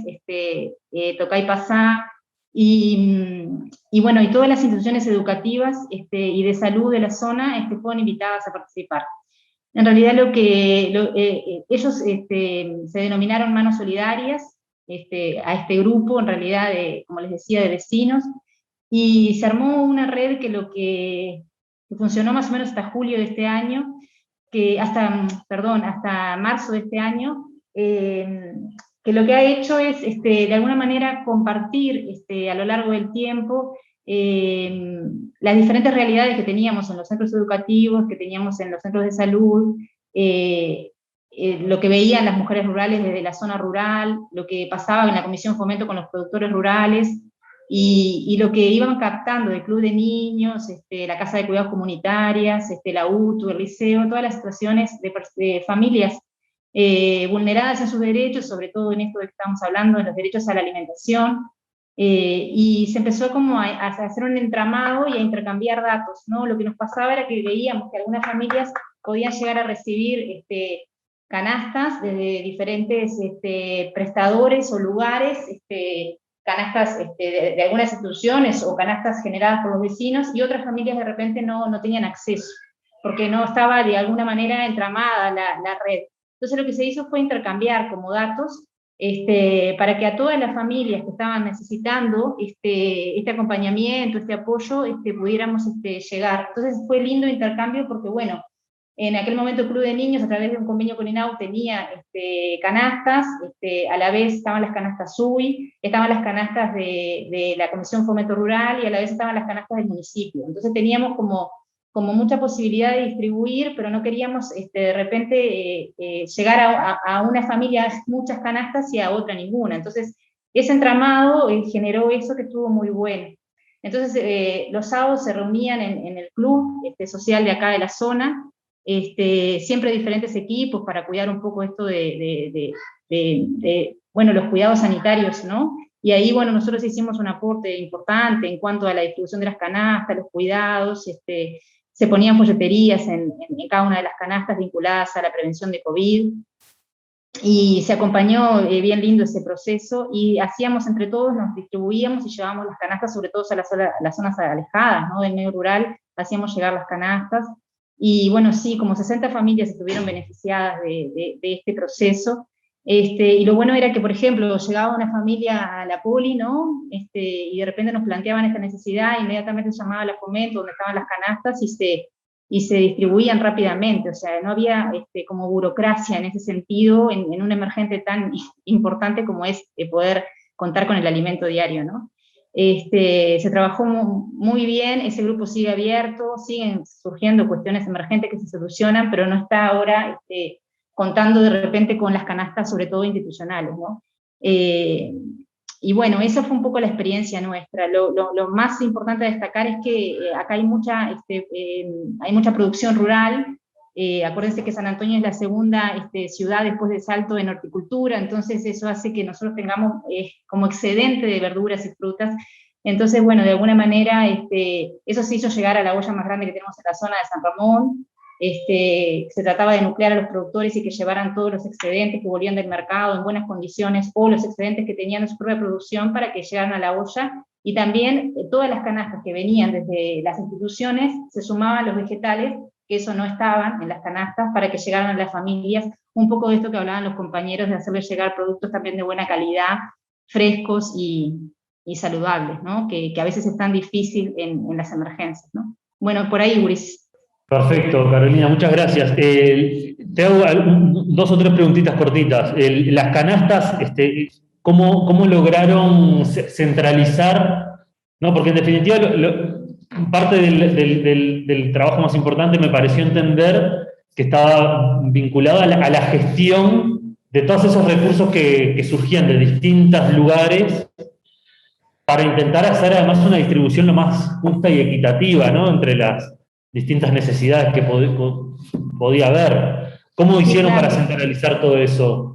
Tocay Pasá, y bueno, y todas las instituciones educativas y de salud de la zona fueron invitadas a participar. En realidad ellos se denominaron Manos Solidarias a este grupo, en realidad, como les decía, de vecinos, y se armó una red que funcionó más o menos hasta julio de este año, hasta marzo de este año, que lo que ha hecho es, de alguna manera, compartir a lo largo del tiempo las diferentes realidades que teníamos en los centros educativos, que teníamos en los centros de salud, lo que veían las mujeres rurales desde la zona rural, lo que pasaba en la Comisión Fomento con los productores rurales, y lo que iban captando del Club de Niños, la Casa de Cuidados Comunitarias, la UTU, el liceo, todas las situaciones de familias vulneradas en sus derechos, sobre todo en esto de que estamos hablando, de los derechos a la alimentación, y se empezó como a hacer un entramado y a intercambiar datos, ¿no? Lo que nos pasaba era que veíamos que algunas familias podían llegar a recibir canastas desde diferentes prestadores o lugares, canastas de algunas instituciones o canastas generadas por los vecinos, y otras familias de repente no tenían acceso, porque no estaba de alguna manera entramada la red. Entonces lo que se hizo fue intercambiar como datos para que a todas las familias que estaban necesitando este acompañamiento, este apoyo, pudiéramos llegar. Entonces fue lindo intercambio porque, bueno, en aquel momento el Club de Niños, a través de un convenio con INAU, tenía canastas, a la vez estaban las canastas UI, estaban las canastas de la Comisión Fomento Rural, y a la vez estaban las canastas del municipio. Entonces teníamos como mucha posibilidad de distribuir, pero no queríamos de repente llegar a una familia muchas canastas y a otra ninguna. Entonces ese entramado generó eso que estuvo muy bueno. Entonces los sábados se reunían en el club social de acá de la zona, siempre diferentes equipos para cuidar un poco esto bueno, los cuidados sanitarios, ¿no? Y ahí, bueno, nosotros hicimos un aporte importante en cuanto a la distribución de las canastas, los cuidados, se ponían folleterías en cada una de las canastas vinculadas a la prevención de COVID, y se acompañó bien lindo ese proceso, y hacíamos entre todos, nos distribuíamos y llevábamos las canastas, sobre todo a las zonas alejadas, ¿no? Del medio rural, hacíamos llegar las canastas, y bueno, sí, como 60 familias estuvieron beneficiadas de este proceso, y lo bueno era que, por ejemplo, llegaba una familia a la poli, ¿no? Y de repente nos planteaban esta necesidad, inmediatamente se llamaba a la Fomento, donde estaban las canastas, y se distribuían rápidamente, o sea, no había como burocracia en ese sentido, en un emergente tan importante como es poder contar con el alimento diario, ¿no? Se trabajó muy bien, ese grupo sigue abierto, siguen surgiendo cuestiones emergentes que se solucionan, pero no está ahora contando de repente con las canastas, sobre todo institucionales, ¿no? Y bueno, esa fue un poco la experiencia nuestra. Lo más importante a destacar es que acá hay mucha producción rural. Acuérdense que San Antonio es la segunda ciudad después de Salto en horticultura, entonces eso hace que nosotros tengamos como excedente de verduras y frutas. Entonces, bueno, de alguna manera eso se hizo llegar a la olla más grande que tenemos en la zona de San Ramón. Se trataba de nuclear a los productores y que llevaran todos los excedentes que volvían del mercado en buenas condiciones, o los excedentes que tenían en su propia producción, para que llegaran a la olla, y también todas las canastas que venían desde las instituciones, se sumaban los vegetales, que eso no estaban en las canastas, para que llegaran a las familias, un poco de esto que hablaban los compañeros, de hacerles llegar productos también de buena calidad, frescos y saludables, ¿no? Que a veces es tan difícil en las emergencias, ¿no? Bueno, por ahí, Ulises. Perfecto, Carolina, muchas gracias. Te hago dos o tres preguntitas cortitas. Las canastas, ¿cómo lograron centralizar? ¿No? Porque en definitiva, parte del trabajo más importante me pareció entender que estaba vinculado a la gestión de todos esos recursos que surgían de distintos lugares, para intentar hacer además una distribución lo más justa y equitativa, ¿no? Entre las distintas necesidades que podía haber. ¿Cómo hicieron claro. para centralizar todo eso?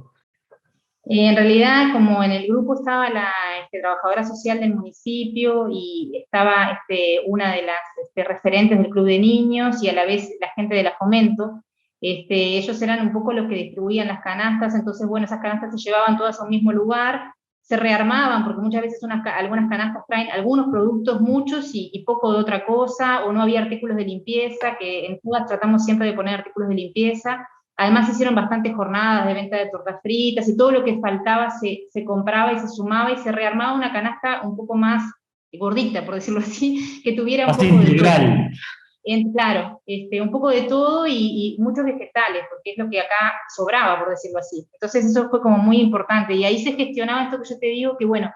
En realidad, como en el grupo estaba la trabajadora social del municipio y estaba una de las referentes del club de niños y a la vez la gente de la Fomento, ellos eran un poco los que distribuían las canastas, entonces, bueno, esas canastas se llevaban todas a un mismo lugar, se rearmaban, porque muchas veces algunas canastas traen algunos productos, muchos, y poco de otra cosa, o no había artículos de limpieza, que en todas tratamos siempre de poner artículos de limpieza. Además hicieron bastantes jornadas de venta de tortas fritas, y todo lo que faltaba se compraba y se sumaba, y se rearmaba una canasta un poco más gordita, por decirlo así, que tuviera un Más poco de integral. claro, un poco de todo y muchos vegetales, porque es lo que acá sobraba, por decirlo así. Entonces eso fue como muy importante, y ahí se gestionaba esto que yo te digo, que bueno,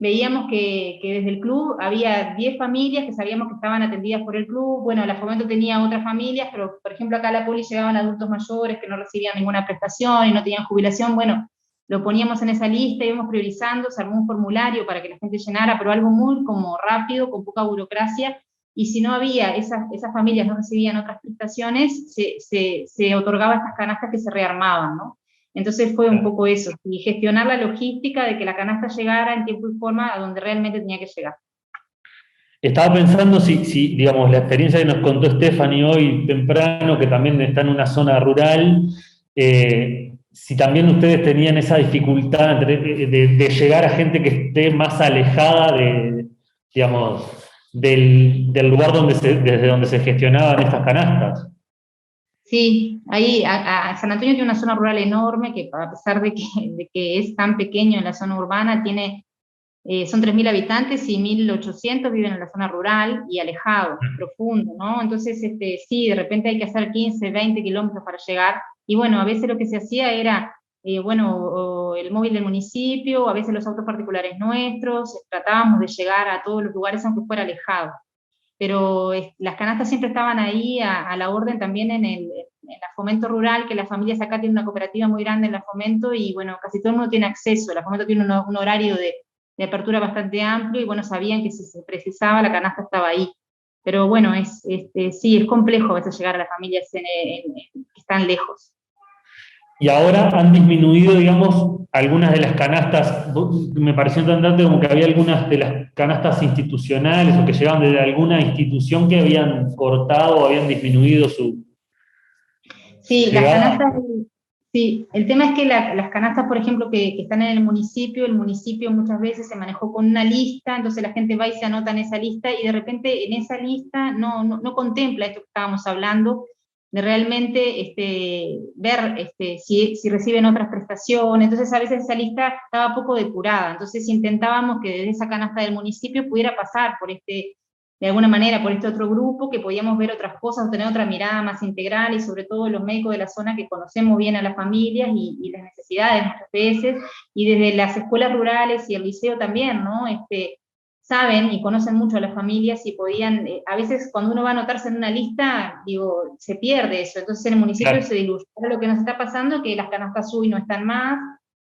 veíamos que desde el club había 10 familias que sabíamos que estaban atendidas por el club, bueno, la Fomento tenía otras familias, pero por ejemplo acá a la Poli llegaban adultos mayores que no recibían ninguna prestación y no tenían jubilación, bueno, lo poníamos en esa lista, íbamos priorizando, se armó un formulario para que la gente llenara, pero algo muy como rápido, con poca burocracia, y si no había, esas familias no recibían otras prestaciones, se otorgaba estas canastas que se rearmaban, ¿no? Entonces fue un poco eso, y gestionar la logística de que la canasta llegara en tiempo y forma a donde realmente tenía que llegar. Estaba pensando si, digamos, la experiencia que nos contó Stephanie hoy temprano, que también está en una zona rural, si también ustedes tenían esa dificultad de llegar a gente que esté más alejada digamos, del lugar desde donde se gestionaban estas canastas. Sí, ahí San Antonio tiene una zona rural enorme que a pesar de que es tan pequeño en la zona urbana, son 3.000 habitantes y 1.800 viven en la zona rural y alejados, profundo, ¿no? Entonces, sí, de repente hay que hacer 15, 20 kilómetros para llegar, y bueno, a veces lo que se hacía era, o el móvil del municipio, o a veces los autos particulares nuestros, tratábamos de llegar a todos los lugares aunque fuera alejado. Pero las canastas siempre estaban ahí a la orden también en la Fomento Rural, que las familias acá tienen una cooperativa muy grande en la Fomento, y bueno, casi todo el mundo tiene acceso, la Fomento tiene un horario de apertura bastante amplio, y bueno, sabían que si se precisaba la canasta estaba ahí. Pero bueno, sí, es complejo a veces llegar a las familias que están lejos. Y ahora han disminuido, digamos, algunas de las canastas. Me pareció entenderte como que había algunas de las canastas institucionales o que llegaban desde alguna institución que habían cortado o habían disminuido su Sí, las llegada. canastas, sí, el tema es que las canastas, por ejemplo, que están en el municipio muchas veces se manejó con una lista, entonces la gente va y se anota en esa lista, y de repente en esa lista no contempla esto que estábamos hablando, de realmente ver si reciben otras prestaciones. Entonces a veces esa lista estaba poco depurada, entonces intentábamos que desde esa canasta del municipio pudiera pasar por de alguna manera por este otro grupo, que podíamos ver otras cosas, tener otra mirada más integral, y sobre todo los médicos de la zona que conocemos bien a las familias y las necesidades muchas veces, y desde las escuelas rurales y el liceo también, ¿no? Saben y conocen mucho a las familias y podían, a veces cuando uno va a anotarse en una lista, digo, se pierde eso, entonces en el municipio Claro. se diluye. Ahora lo que nos está pasando es que las canastas UI no están más,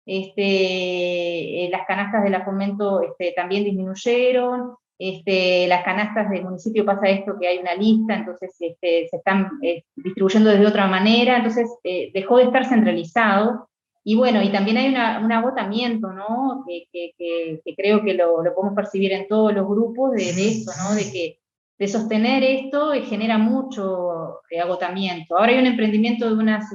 las canastas de la Fomento también disminuyeron, las canastas del municipio pasa esto, que hay una lista, entonces se están distribuyendo de otra manera, entonces dejó de estar centralizado. Y bueno, y también hay un agotamiento, ¿no? Que creo que lo podemos percibir en todos los grupos de esto, ¿no? De sostener esto genera mucho agotamiento. Ahora hay un emprendimiento de unas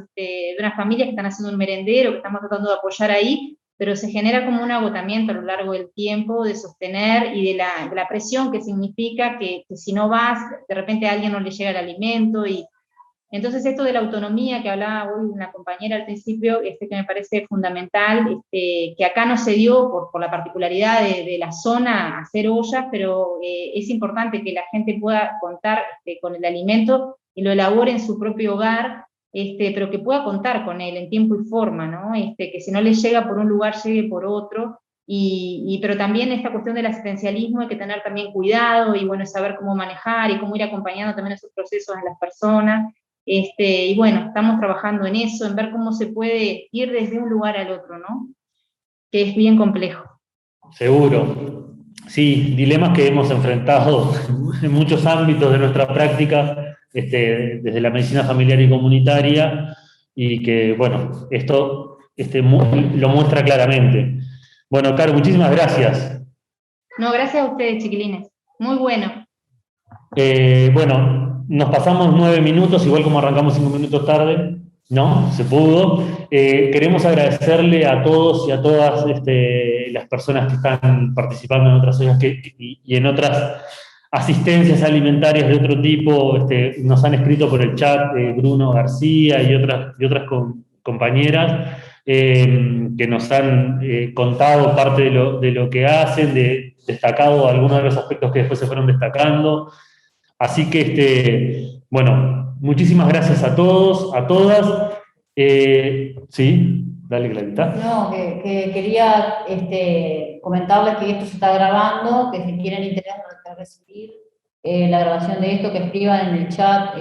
familias que están haciendo un merendero, que estamos tratando de apoyar ahí, pero se genera como un agotamiento a lo largo del tiempo de sostener, y de la presión que significa que si no vas, de repente a alguien no le llega el alimento. Y entonces esto de la autonomía que hablaba hoy una compañera al principio, que me parece fundamental, que acá no se dio por la particularidad de la zona hacer ollas, pero es importante que la gente pueda contar con el alimento y lo elabore en su propio hogar, pero que pueda contar con él en tiempo y forma, ¿no? Que si no le llega por un lugar, llegue por otro. Pero también esta cuestión del asistencialismo hay que tener también cuidado, y bueno, saber cómo manejar y cómo ir acompañando también esos procesos en las personas. Y bueno, estamos trabajando en eso, en ver cómo se puede ir desde un lugar al otro, ¿no? Que es bien complejo. Seguro. Sí, dilemas que hemos enfrentado en muchos ámbitos de nuestra práctica, desde la medicina familiar y comunitaria, y que, bueno, esto lo muestra claramente. Bueno, Caro, muchísimas gracias. No, gracias a ustedes, chiquilines. Muy bueno. Bueno, nos pasamos 9 minutos, igual como arrancamos 5 minutos tarde, ¿no? Se pudo. Queremos agradecerle a todos y a todas las personas que están participando en otras ollas y en otras asistencias alimentarias de otro tipo. Nos han escrito por el chat Bruno García y otras compañeras que nos han contado parte de lo que hacen, destacado algunos de los aspectos que después se fueron destacando. Así que, bueno, muchísimas gracias a todos, a todas. Sí, dale, Clarita. No, que quería comentarles que esto se está grabando, que si tienen interés de recibir la grabación de esto, que escriban en el chat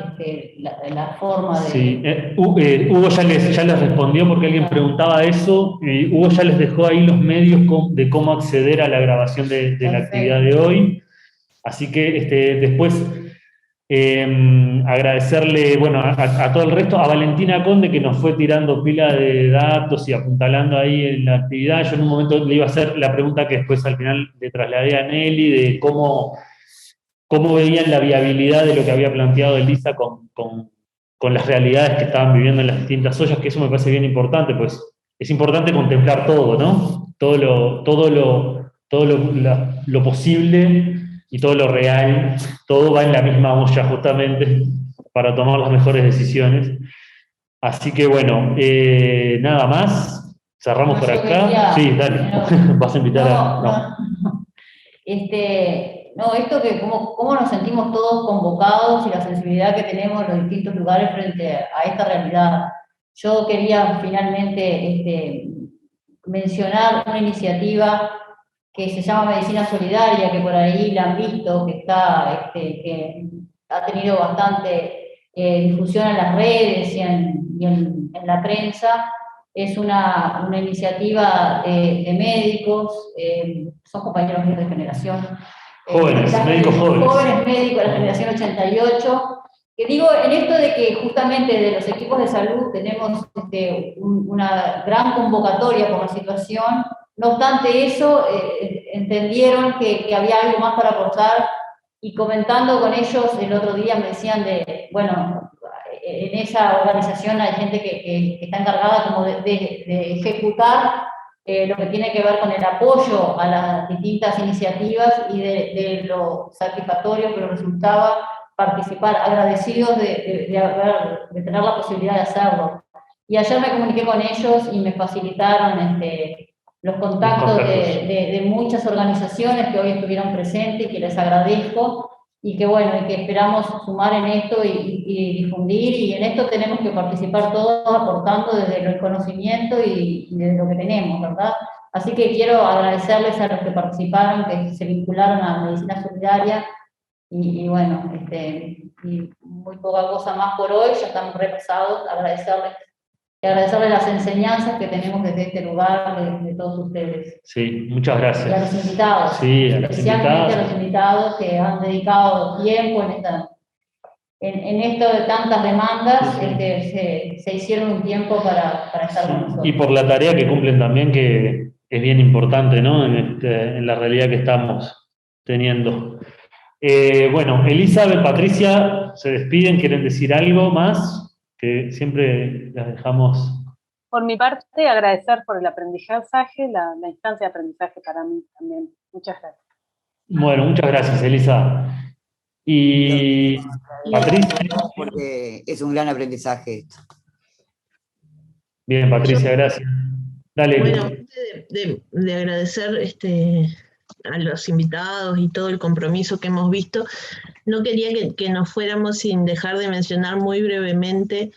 la forma de... Sí, Hugo ya les respondió porque alguien preguntaba eso, y Hugo ya les dejó ahí los medios de cómo acceder a la grabación de la actividad de hoy. Así que después agradecerle, bueno, a todo el resto, a Valentina Conde que nos fue tirando pila de datos y apuntalando ahí en la actividad. Yo en un momento le iba a hacer la pregunta que después al final le trasladé a Nelly de cómo veían la viabilidad de lo que había planteado Elisa con las realidades que estaban viviendo en las distintas ollas, que eso me parece bien importante, pues es importante contemplar todo, ¿no? Todo lo posible y todo lo real, todo va en la misma olla justamente para tomar las mejores decisiones. Así que bueno, nada más, cerramos por acá. Sí, dale, vas a invitar a... No, esto que cómo nos sentimos todos convocados y la sensibilidad que tenemos en los distintos lugares frente a esta realidad. Yo quería finalmente mencionar una iniciativa que se llama Medicina Solidaria, que por ahí la han visto, que ha tenido bastante difusión en las redes y en la prensa. Es una iniciativa de médicos, son compañeros míos de generación. Médicos jóvenes. Jóvenes médicos de la generación 88, que digo, en esto de que justamente de los equipos de salud tenemos una gran convocatoria por la situación, no obstante eso, entendieron que había algo más para aportar, y comentando con ellos el otro día me decían bueno, en esa organización hay gente que está encargada como de ejecutar lo que tiene que ver con el apoyo a las distintas iniciativas y de lo satisfactorio que resultaba participar, agradecidos de tener la posibilidad de hacerlo. Y ayer me comuniqué con ellos y me facilitaron los contactos de muchas organizaciones que hoy estuvieron presentes y que les agradezco, y que bueno, y que esperamos sumar en esto y difundir, y en esto tenemos que participar todos aportando desde el conocimiento y desde lo que tenemos, ¿verdad? Así que quiero agradecerles a los que participaron, que se vincularon a Medicina Solidaria, y bueno, y muy poca cosa más por hoy, ya estamos repasados, agradecerles las enseñanzas que tenemos desde este lugar, de todos ustedes. Sí, muchas gracias. Y a los invitados. Sí, especialmente a los invitados que han dedicado tiempo en esto de tantas demandas, se hicieron un tiempo para estar con nosotros. Y por la tarea que cumplen también, que es bien importante, ¿no? En la realidad que estamos teniendo. Bueno, Elizabeth, Patricia, se despiden, ¿quieren decir algo más? Que siempre las dejamos. Por mi parte, agradecer por el aprendizaje, la instancia de aprendizaje para mí también. Muchas gracias. Bueno, muchas gracias, Elisa. Y Patricia. Porque es un gran aprendizaje esto. Bien, Patricia, gracias. Dale. Bueno, de agradecer a los invitados y todo el compromiso que hemos visto, no quería que nos fuéramos sin dejar de mencionar muy brevemente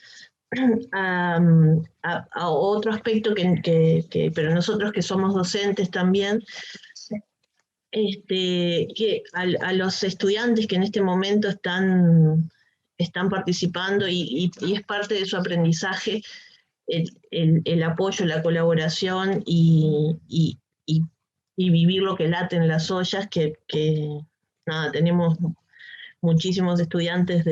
a otro aspecto pero nosotros que somos docentes también, que a los estudiantes que en este momento están participando y es parte de su aprendizaje, el apoyo, la colaboración y vivir lo que late en las ollas, que nada, tenemos muchísimos estudiantes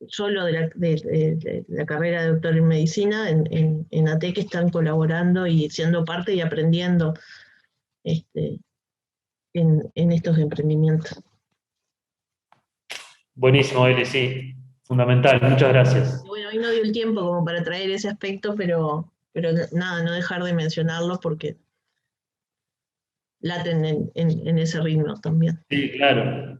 solo de la carrera de doctor en medicina, en ATEC están colaborando y siendo parte y aprendiendo en estos emprendimientos. Buenísimo, Eli, sí, fundamental, muchas gracias. Bueno, hoy no dio el tiempo como para traer ese aspecto, pero nada, no dejar de mencionarlo porque laten en ese ritmo también. Sí, claro.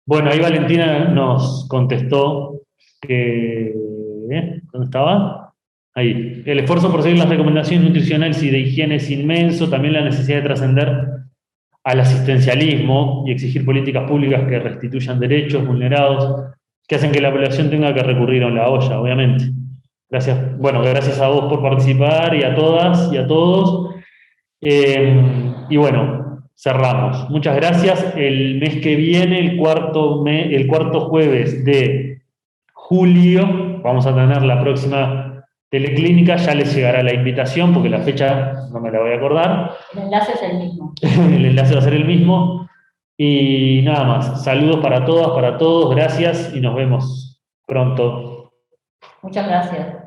Bueno, ahí Valentina nos contestó que... ¿dónde estaba? Ahí. El esfuerzo por seguir las recomendaciones nutricionales y de higiene es inmenso, también la necesidad de trascender al asistencialismo y exigir políticas públicas que restituyan derechos vulnerados, que hacen que la población tenga que recurrir a la olla, obviamente. Gracias, bueno, gracias a vos por participar y a todas y a todos. Y bueno, cerramos. Muchas gracias. El mes que viene, el cuarto jueves de julio, vamos a tener la próxima teleclínica. Ya les llegará la invitación, porque la fecha no me la voy a acordar. El enlace es el mismo. El enlace va a ser el mismo. Y nada más. Saludos para todas, para todos. Gracias y nos vemos pronto. Muchas gracias.